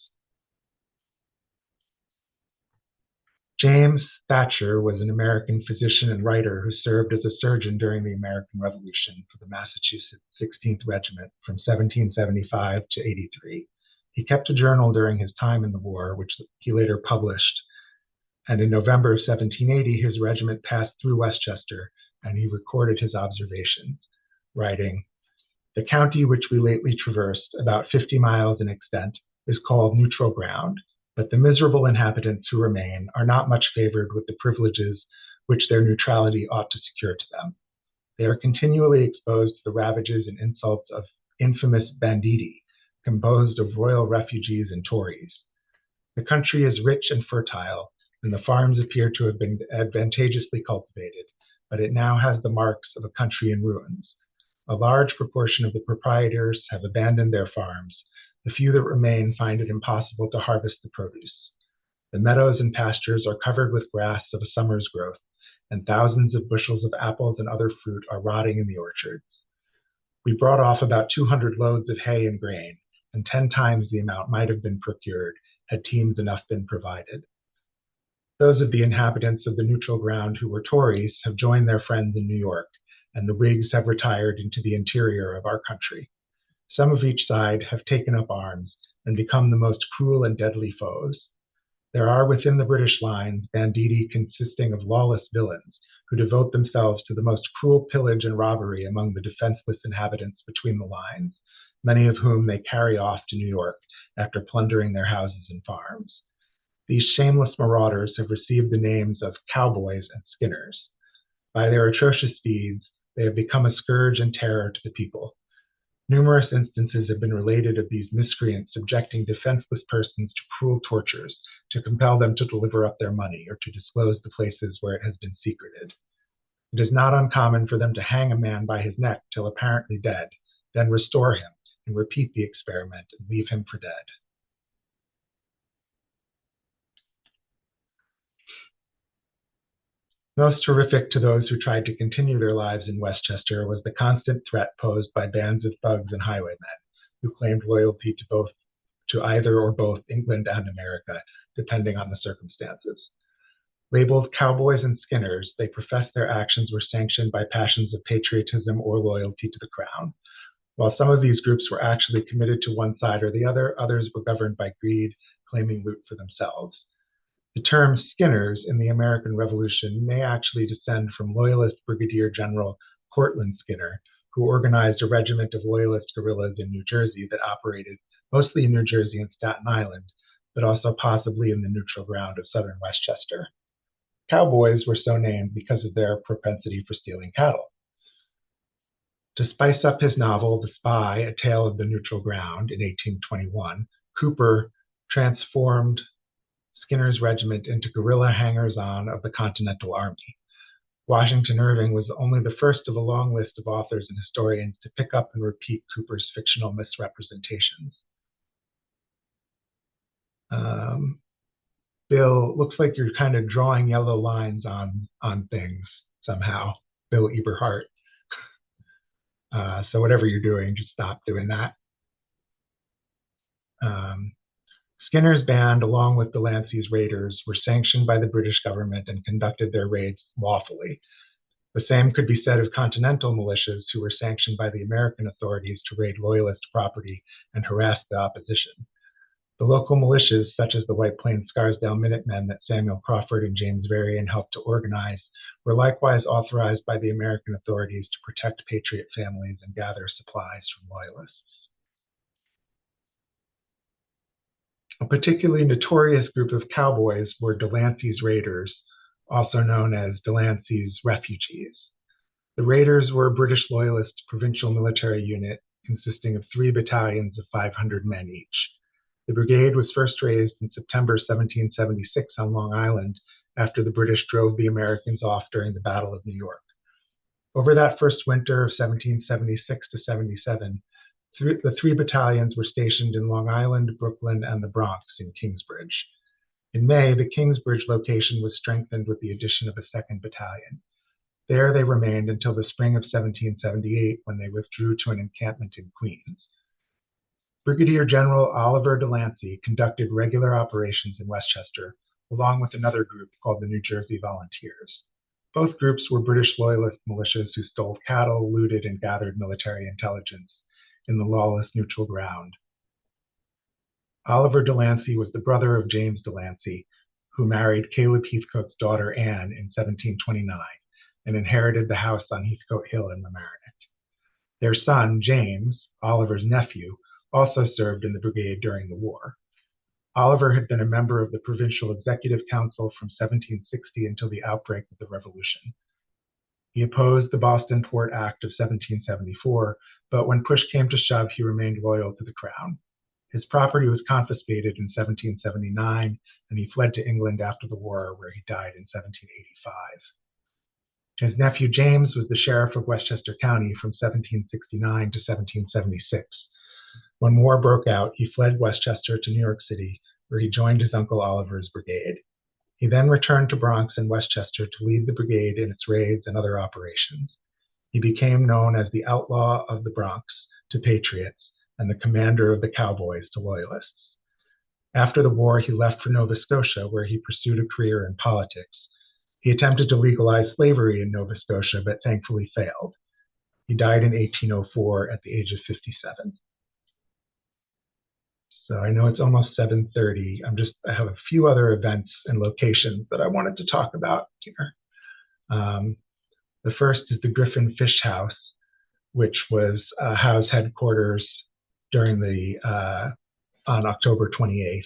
James Thatcher was an American physician and writer who served as a surgeon during the American Revolution for the Massachusetts 16th Regiment from 1775 to 83. He kept a journal during his time in the war, which he later published, and in November of 1780, his regiment passed through Westchester, and he recorded his observations, writing, "The county which we lately traversed, about 50 miles in extent, is called neutral ground, but the miserable inhabitants who remain are not much favored with the privileges which their neutrality ought to secure to them. They are continually exposed to the ravages and insults of infamous banditti, composed of royal refugees and Tories. The country is rich and fertile, and the farms appear to have been advantageously cultivated, but it now has the marks of a country in ruins. A large proportion of the proprietors have abandoned their farms. The few that remain find it impossible to harvest the produce. The meadows and pastures are covered with grass of a summer's growth, and thousands of bushels of apples and other fruit are rotting in the orchards. We brought off about 200 loads of hay and grain, and 10 times the amount might have been procured had teams enough been provided. Those of the inhabitants of the neutral ground who were Tories have joined their friends in New York, and the Whigs have retired into the interior of our country. Some of each side have taken up arms and become the most cruel and deadly foes. There are within the British lines banditti consisting of lawless villains who devote themselves to the most cruel pillage and robbery among the defenseless inhabitants between the lines, many of whom they carry off to New York after plundering their houses and farms. These shameless marauders have received the names of cowboys and skinners. By their atrocious deeds, they have become a scourge and terror to the people. Numerous instances have been related of these miscreants subjecting defenseless persons to cruel tortures to compel them to deliver up their money or to disclose the places where it has been secreted. It is not uncommon for them to hang a man by his neck till apparently dead, then restore him and repeat the experiment and leave him for dead." Most horrific to those who tried to continue their lives in Westchester was the constant threat posed by bands of thugs and highwaymen who claimed loyalty to either or both England and America, depending on the circumstances. Labeled cowboys and skinners, they professed their actions were sanctioned by passions of patriotism or loyalty to the crown. While some of these groups were actually committed to one side or the other, others were governed by greed, claiming loot for themselves. The term skinners in the American Revolution may actually descend from Loyalist Brigadier General Cortlandt Skinner, who organized a regiment of Loyalist guerrillas in New Jersey that operated mostly in New Jersey and Staten Island, but also possibly in the neutral ground of southern Westchester. Cowboys were so named because of their propensity for stealing cattle. To spice up his novel, The Spy, A Tale of the Neutral Ground, in 1821, Cooper transformed Skinner's regiment into guerrilla hangers-on of the Continental Army. Washington Irving was only the first of a long list of authors and historians to pick up and repeat Cooper's fictional misrepresentations. Bill, looks like you're kind of drawing yellow lines on things somehow, Bill Eberhardt. So whatever you're doing, just stop doing that. Skinner's band, along with Delancey's raiders, were sanctioned by the British government and conducted their raids lawfully. The same could be said of Continental militias, who were sanctioned by the American authorities to raid Loyalist property and harass the opposition. The local militias, such as the White Plains Scarsdale Minutemen that Samuel Crawford and James Varian helped to organize, were likewise authorized by the American authorities to protect patriot families and gather supplies from Loyalists. A particularly notorious group of cowboys were Delancey's Raiders, also known as Delancey's Refugees. The Raiders were a British Loyalist provincial military unit consisting of 3 battalions of 500 men each. The brigade was first raised in September 1776 on Long Island after the British drove the Americans off during the Battle of New York. Over that first winter of 1776 to 77, the 3 battalions were stationed in Long Island, Brooklyn, and the Bronx in Kingsbridge. In May, the Kingsbridge location was strengthened with the addition of a 2nd battalion. There they remained until the spring of 1778, when they withdrew to an encampment in Queens. Brigadier General Oliver Delancey conducted regular operations in Westchester, along with another group called the New Jersey Volunteers. Both groups were British Loyalist militias who stole cattle, looted, and gathered military intelligence in the lawless neutral ground. Oliver Delancey was the brother of James Delancey, who married Caleb Heathcote's daughter Anne in 1729 and inherited the house on Heathcote Hill in Mamaroneck. Their son, James, Oliver's nephew, also served in the brigade during the war. Oliver had been a member of the Provincial Executive Council from 1760 until the outbreak of the Revolution. He opposed the Boston Port Act of 1774, but when push came to shove, he remained loyal to the Crown. His property was confiscated in 1779, and he fled to England after the war, where he died in 1785. His nephew James was the sheriff of Westchester County from 1769 to 1776. When war broke out, he fled Westchester to New York City, where he joined his uncle Oliver's brigade. He then returned to Bronx and Westchester to lead the brigade in its raids and other operations. He became known as the outlaw of the Bronx to patriots and the commander of the cowboys to loyalists. After the war, he left for Nova Scotia, where he pursued a career in politics. He attempted to legalize slavery in Nova Scotia, but thankfully failed. He died in 1804 at the age of 57. So I know it's almost 7:30. I have a few other events and locations that I wanted to talk about here. The first is the Griffin Fish House, which was Howe's headquarters during on October 28th.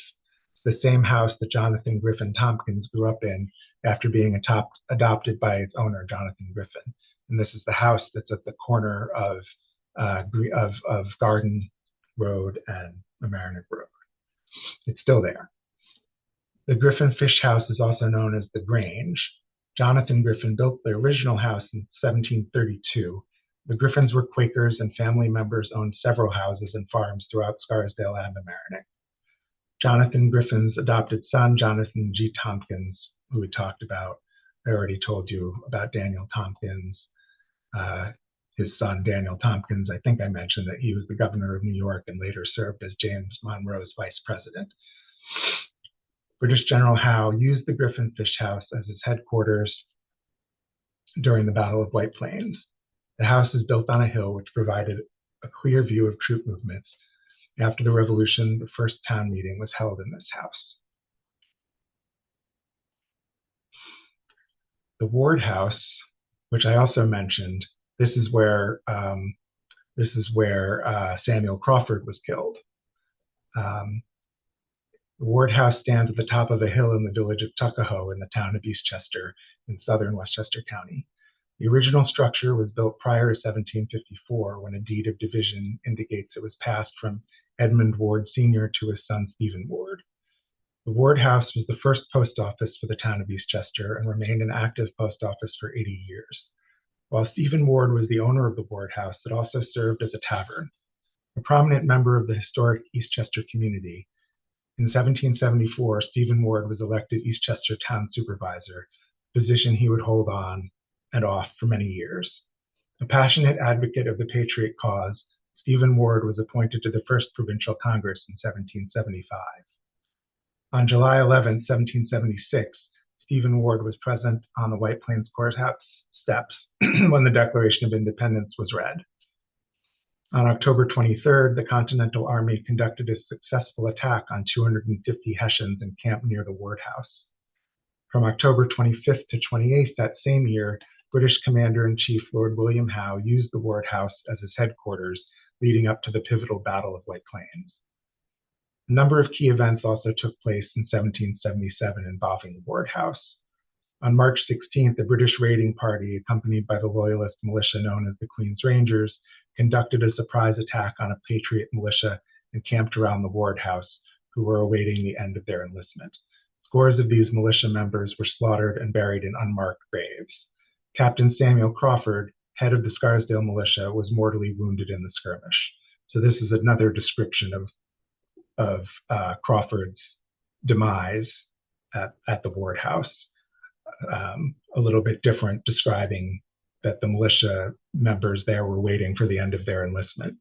The same house that Jonathan Griffin Tompkins grew up in after being adopted by its owner, Jonathan Griffin. And this is the house that's at the corner of Garden Road and Mamaroneck Road. It's still there. The Griffin Fish House is also known as the Grange. Jonathan Griffin built the original house in 1732. The Griffins were Quakers, and family members owned several houses and farms throughout Scarsdale and Mamaroneck. Jonathan Griffin's adopted son, Jonathan G. Tompkins, who we talked about, I already told you about Daniel Tompkins. His son, Daniel Tompkins, I think I mentioned that he was the governor of New York and later served as James Monroe's vice president. British General Howe used the Griffin Fish House as his headquarters during the Battle of White Plains. The house is built on a hill which provided a clear view of troop movements. After the Revolution, the first town meeting was held in this house. The Ward House, which I also mentioned, this is where Samuel Crawford was killed. The Ward House stands at the top of a hill in the village of Tuckahoe in the town of Eastchester in southern Westchester County. The original structure was built prior to 1754, when a deed of division indicates it was passed from Edmund Ward Sr. to his son Stephen Ward. The Ward House was the first post office for the town of Eastchester and remained an active post office for 80 years. While Stephen Ward was the owner of the Ward House, it also served as a tavern. A prominent member of the historic Eastchester community, in 1774, Stephen Ward was elected Eastchester Town Supervisor, a position he would hold on and off for many years. A passionate advocate of the Patriot cause, Stephen Ward was appointed to the First Provincial Congress in 1775. On July 11, 1776, Stephen Ward was present on the White Plains Courthouse steps when the Declaration of Independence was read. On October 23rd, the Continental Army conducted a successful attack on 250 Hessians encamped near the Ward House. From October 25th to 28th that same year, British Commander-in-Chief Lord William Howe used the Ward House as his headquarters, leading up to the pivotal Battle of White Plains. A number of key events also took place in 1777 involving the Ward House. On March 16th, the British raiding party, accompanied by the Loyalist militia known as the Queen's Rangers, conducted a surprise attack on a Patriot militia encamped around the Ward House, who were awaiting the end of their enlistment. Scores of these militia members were slaughtered and buried in unmarked graves. Captain Samuel Crawford, head of the Scarsdale militia, was mortally wounded in the skirmish. So this is another description of Crawford's demise at the Ward House. A little bit different, describing that the militia members there were waiting for the end of their enlistment.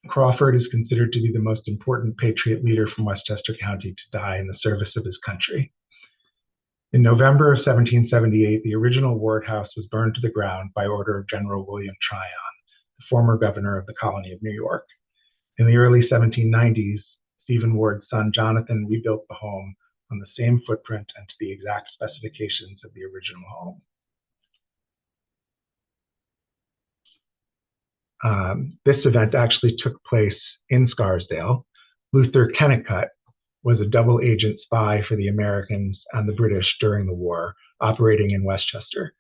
Crawford is considered to be the most important patriot leader from Westchester County to die in the service of his country. In November of 1778, the original Ward House was burned to the ground by order of General William Tryon, the former governor of the colony of New York. In the early 1790s, Stephen Ward's son Jonathan rebuilt the home on the same footprint and to the exact specifications of the original home. This event actually took place in Scarsdale. Luther Kennicott was a double agent spy for the Americans and the British during the war, operating in Westchester.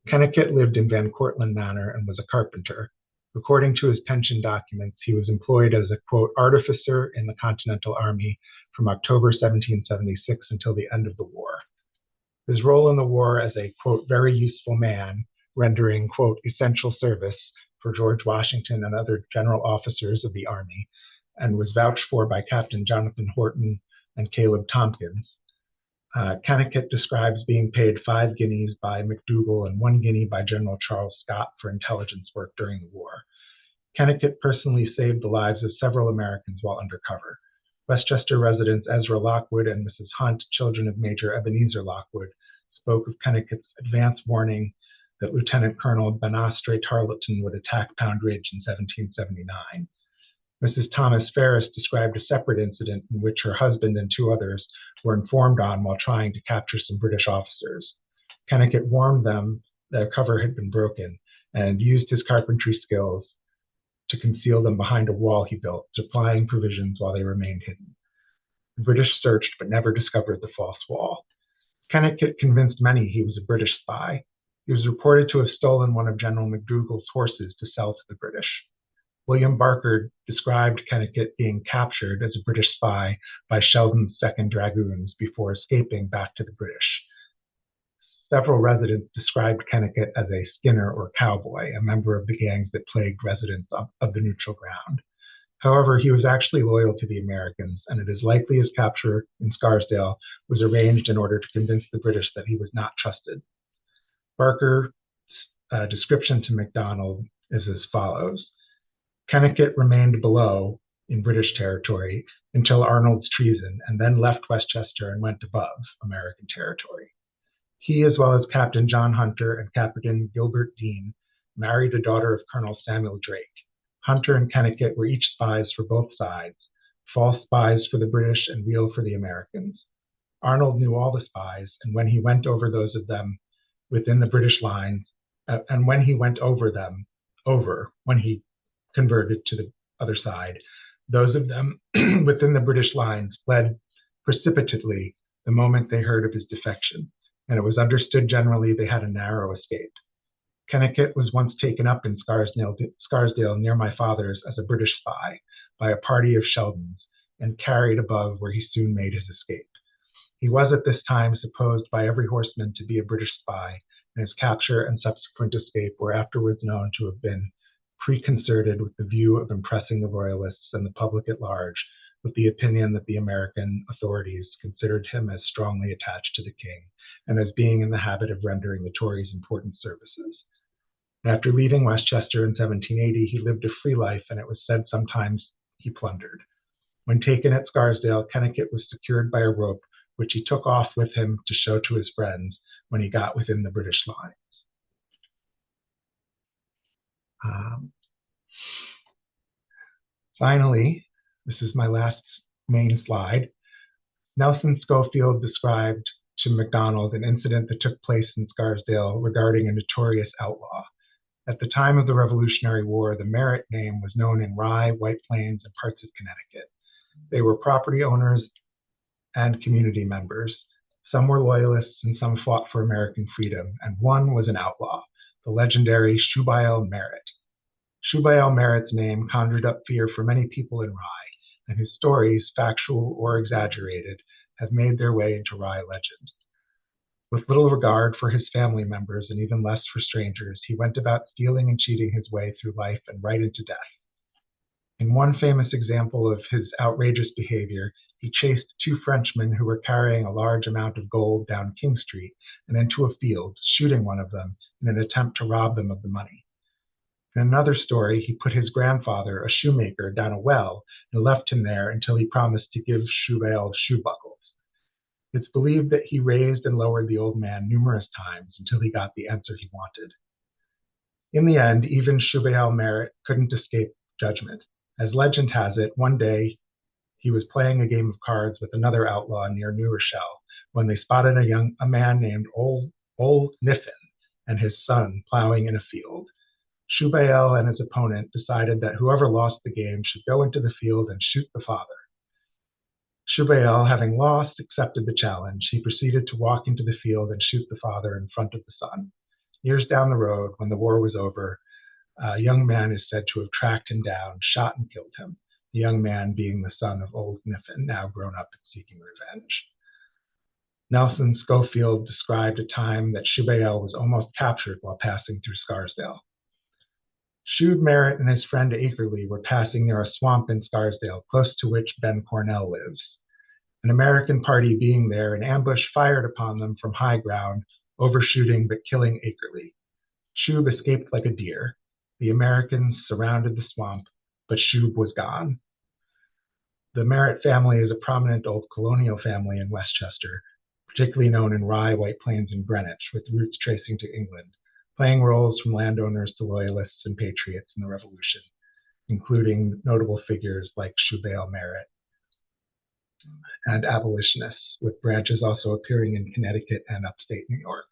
Kennicott lived in Van Cortlandt Manor and was a carpenter. According to his pension documents, he was employed as a, quote, artificer in the Continental Army from October 1776 until the end of the war. His role in the war as a, quote, very useful man, rendering, quote, essential service for George Washington and other general officers of the Army, and was vouched for by Captain Jonathan Horton and Caleb Tompkins. Kennicott describes being paid 5 guineas by McDougall and 1 guinea by General Charles Scott for intelligence work during the war. Kennicott personally saved the lives of several Americans while undercover. Westchester residents Ezra Lockwood and Mrs. Hunt, children of Major Ebenezer Lockwood, spoke of Kennicott's advance warning that Lieutenant Colonel Banastre Tarleton would attack Pound Ridge in 1779. Mrs. Thomas Ferris described a separate incident in which her husband and 2 others were informed on while trying to capture some British officers. Kennicott warned them that a cover had been broken and used his carpentry skills to conceal them behind a wall he built, supplying provisions while they remained hidden. The British searched but never discovered the false wall. Kennicott convinced many he was a British spy. He was reported to have stolen one of General McDougall's horses to sell to the British. William Barker described Kennicott being captured as a British spy by Sheldon's 2nd Dragoons before escaping back to the British. Several residents described Kennicott as a skinner or cowboy, a member of the gangs that plagued residents of the neutral ground. However, he was actually loyal to the Americans, and it is likely his capture in Scarsdale was arranged in order to convince the British that he was not trusted. Barker's description to MacDonald is as follows. Kennicott remained below in British territory until Arnold's treason, and then left Westchester and went above American territory. He, as well as Captain John Hunter and Captain Gilbert Dean, married a daughter of Colonel Samuel Drake. Hunter and Kennicott were each spies for both sides, false spies for the British and real for the Americans. Arnold knew all the spies, and when he went over those of them within the British lines, when he converted to the other side, those of them within the British lines fled precipitately the moment they heard of his defection, and it was understood generally they had a narrow escape. Kennicott was once taken up in Scarsdale near my father's as a British spy by a party of Sheldons and carried above, where he soon made his escape. He was at this time supposed by every horseman to be a British spy, and his capture and subsequent escape were afterwards known to have been preconcerted with the view of impressing the royalists and the public at large with the opinion that the American authorities considered him as strongly attached to the king and as being in the habit of rendering the Tories important services. After leaving Westchester in 1780, he lived a free life, and it was said sometimes he plundered. When taken at Scarsdale, Kennicott was secured by a rope, which he took off with him to show to his friends when he got within the British lines. Finally, this is my last main slide. Nelson Schofield described to MacDonald an incident that took place in Scarsdale regarding a notorious outlaw. At the time of the Revolutionary War, the Merritt name was known in Rye, White Plains, and parts of Connecticut. They were property owners and community members. Some were loyalists and some fought for American freedom, and one was an outlaw, the legendary Shubael Merritt. Shubael Merritt's name conjured up fear for many people in Rye, and his stories, factual or exaggerated, have made their way into Rye legend. With little regard for his family members and even less for strangers, he went about stealing and cheating his way through life and right into death. In one famous example of his outrageous behavior, he chased 2 Frenchmen who were carrying a large amount of gold down King Street and into a field, shooting one of them in an attempt to rob them of the money. In another story, he put his grandfather, a shoemaker, down a well and left him there until he promised to give Shubael shoe buckles. It's believed that he raised and lowered the old man numerous times until he got the answer he wanted. In the end, even Shubael Merritt couldn't escape judgment. As legend has it, one day he was playing a game of cards with another outlaw near New Rochelle when they spotted a man named Old Niffin and his son plowing in a field. Shubael and his opponent decided that whoever lost the game should go into the field and shoot the father. Shubael, having lost, accepted the challenge. He proceeded to walk into the field and shoot the father in front of the son. Years down the road, when the war was over, a young man is said to have tracked him down, shot and killed him, the young man being the son of Old Niffin, now grown up and seeking revenge. Nelson Schofield described a time that Shubael was almost captured while passing through Scarsdale. Shube Merritt and his friend Akerley were passing near a swamp in Scarsdale, close to which Ben Cornell lives. An American party being there, an ambush fired upon them from high ground, overshooting but killing Akerley. Shube escaped like a deer. The Americans surrounded the swamp, but Shube was gone. The Merritt family is a prominent old colonial family in Westchester, particularly known in Rye, White Plains, and Greenwich, with roots tracing to England, playing roles from landowners to loyalists and patriots in the Revolution, including notable figures like Shubael Merritt and abolitionists, with branches also appearing in Connecticut and upstate New York.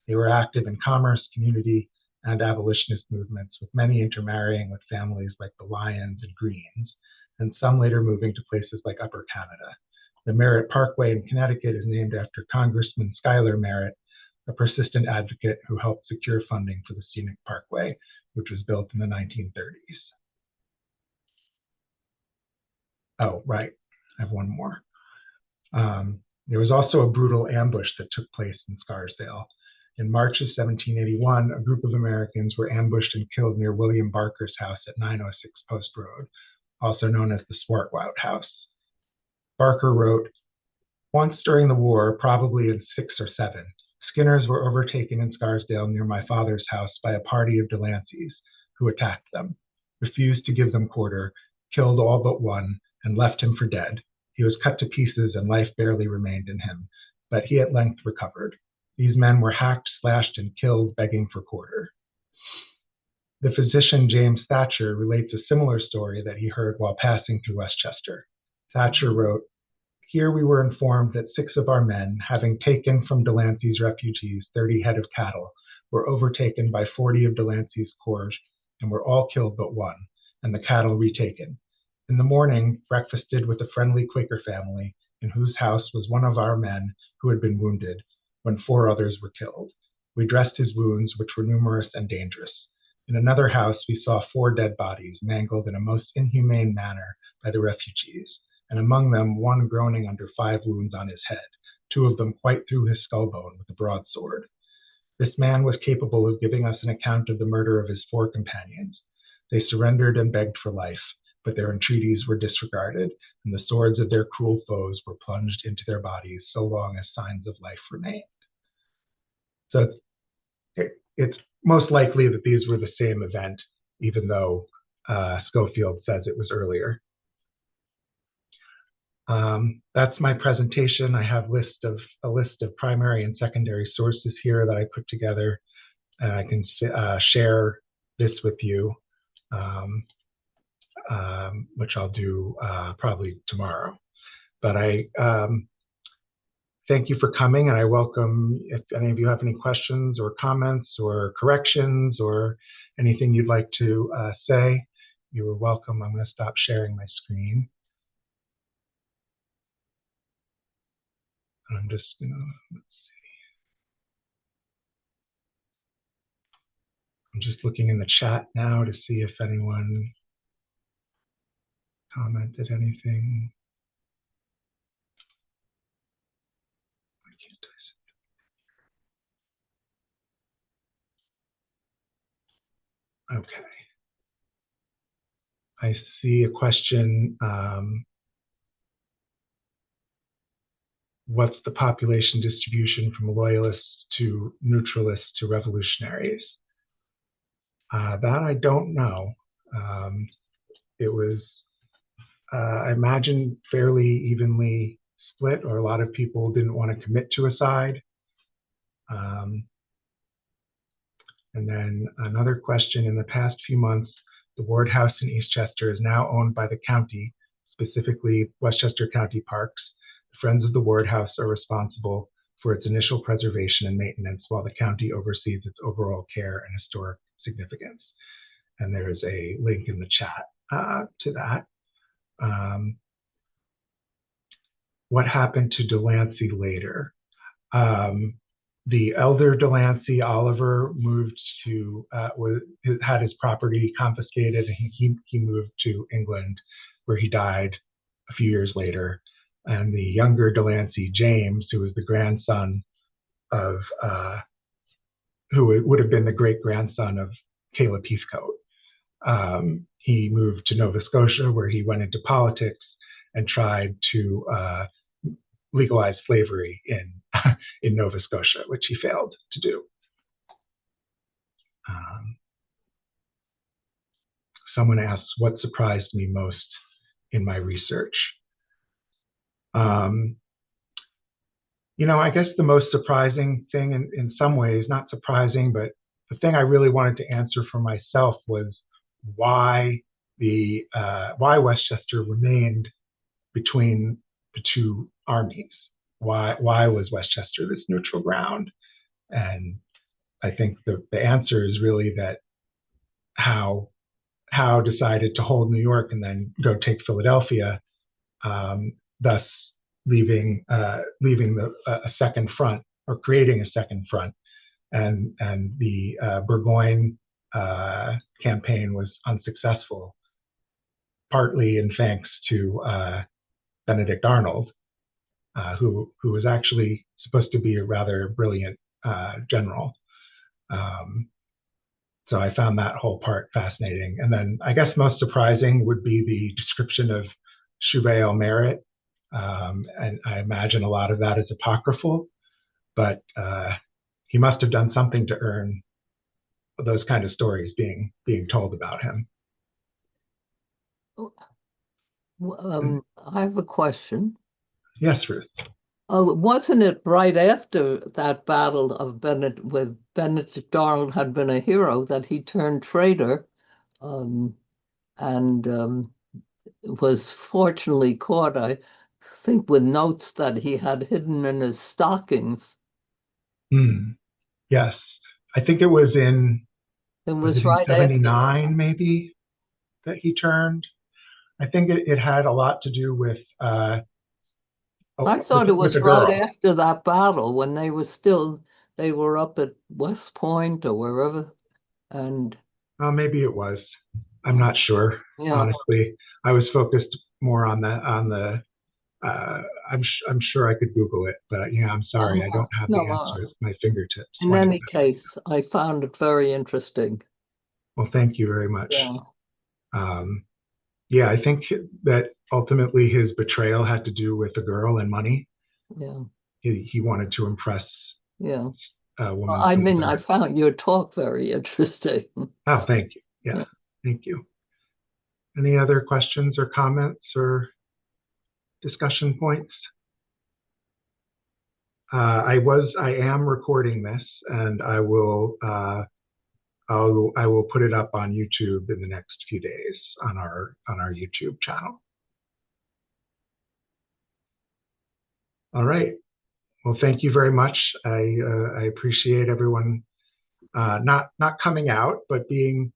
They were active in commerce, community, and abolitionist movements, with many intermarrying with families like the Lyons and Greens, and some later moving to places like Upper Canada. The Merritt Parkway in Connecticut is named after Congressman Schuyler Merritt, a persistent advocate who helped secure funding for the Scenic Parkway, which was built in the 1930s. Oh, right, I have one more. There was also a brutal ambush that took place in Scarsdale. In March of 1781, a group of Americans were ambushed and killed near William Barker's house at 906 Post Road, also known as the Swartwout House. Barker wrote, "Once during the war, probably in 6 or 7, Skinners were overtaken in Scarsdale near my father's house by a party of Delanceys, who attacked them, refused to give them quarter, killed all but one, and left him for dead. He was cut to pieces and life barely remained in him, but he at length recovered. These men were hacked, slashed, and killed, begging for quarter." The physician James Thatcher relates a similar story that he heard while passing through Westchester. Thatcher wrote, "Here we were informed that 6 of our men, having taken from Delancey's refugees 30 head of cattle, were overtaken by 40 of Delancey's corps and were all killed but one, and the cattle retaken. In the morning, breakfasted with a friendly Quaker family, in whose house was one of our men who had been wounded, when 4 others were killed. We dressed his wounds, which were numerous and dangerous. In another house, we saw 4 dead bodies, mangled in a most inhumane manner by the refugees, and among them one groaning under 5 wounds on his head, 2 of them quite through his skull bone with a broadsword. This man was capable of giving us an account of the murder of his 4 companions. They surrendered and begged for life, but their entreaties were disregarded, and the swords of their cruel foes were plunged into their bodies so long as signs of life remained." So it's most likely that these were the same event, even though Schofield says it was earlier. That's my presentation. I have a list of primary and secondary sources here that I put together, and I can share this with you, which I'll do probably tomorrow. But I thank you for coming, and I welcome if any of you have any questions or comments or corrections or anything you'd like to say, you are welcome. I'm going to stop sharing my screen. I'm just going to, let's see. I'm just looking in the chat now to see if anyone commented anything. Why can't I see? Okay. I see a question. What's the population distribution from loyalists to neutralists to revolutionaries? That I don't know. It was, I imagine, fairly evenly split, or a lot of people didn't want to commit to a side. And then another question: in the past few months, the Ward House in Eastchester is now owned by the county, specifically Westchester County Parks. The Friends of the Ward House are responsible for its initial preservation and maintenance, while the county oversees its overall care and historic significance. And there's a link in the chat to that. What happened to Delancey later? The elder Delancey, Oliver, moved to, had his property confiscated, and he moved to England, where he died a few years later. And the younger Delancey, James, who was the grandson of, who would have been the great-grandson of Caleb Heathcote, he moved to Nova Scotia, where he went into politics and tried to legalize slavery in Nova Scotia, which he failed to do. Someone asks, what surprised me most in my research? You know, I guess the most surprising thing in some ways, not surprising, but the thing I really wanted to answer for myself was why Westchester remained between the two armies. Why was Westchester this neutral ground? And I think the answer is really that Howe decided to hold New York and then go take Philadelphia, thus leaving a second front, or creating a second front. And the Burgoyne campaign was unsuccessful, partly in thanks to Benedict Arnold, who was actually supposed to be a rather brilliant general. So I found that whole part fascinating. And then I guess most surprising would be the description of Shubay el-Merit. And I imagine a lot of that is apocryphal, but he must have done something to earn those kind of stories being told about him. I have a question. Yes, Ruth. Wasn't it right after that battle of Benedict Arnold had been a hero that he turned traitor, and was fortunately caught, I think, with notes that he had hidden in his stockings? Yes, I think it was in. It was in right 79, after, maybe, that he turned. I think it had a lot to do with. I thought it was right after that battle when they were up at West Point or wherever, and maybe it was. I'm not sure. Yeah. Honestly, I was focused more on the. I'm sure I could Google it, but yeah, I'm sorry, I don't have the answer at my fingertips. In any case, I found it very interesting. Well, thank you very much. Yeah. Yeah, I think that ultimately his betrayal had to do with the girl and money. Yeah. He wanted to impress. Yeah. A woman. Well, I mean, I found your talk very interesting. Oh, thank you. Yeah. Thank you. Any other questions or comments or discussion points? I am recording this, and I will put it up on YouTube in the next few days on our YouTube channel. All right. Well, thank you very much. I appreciate everyone not coming out, but being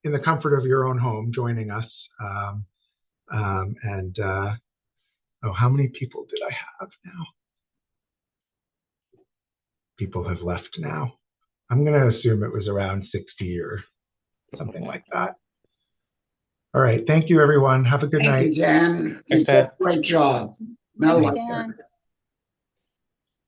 in the comfort of your own home, joining us. Oh, how many people did I have now? People have left now. I'm going to assume it was around 60 or something like that. All right. Thank you, everyone. Have a good night. Thank you, Dan. Thanks, Dan. Great job. Thanks, Dan.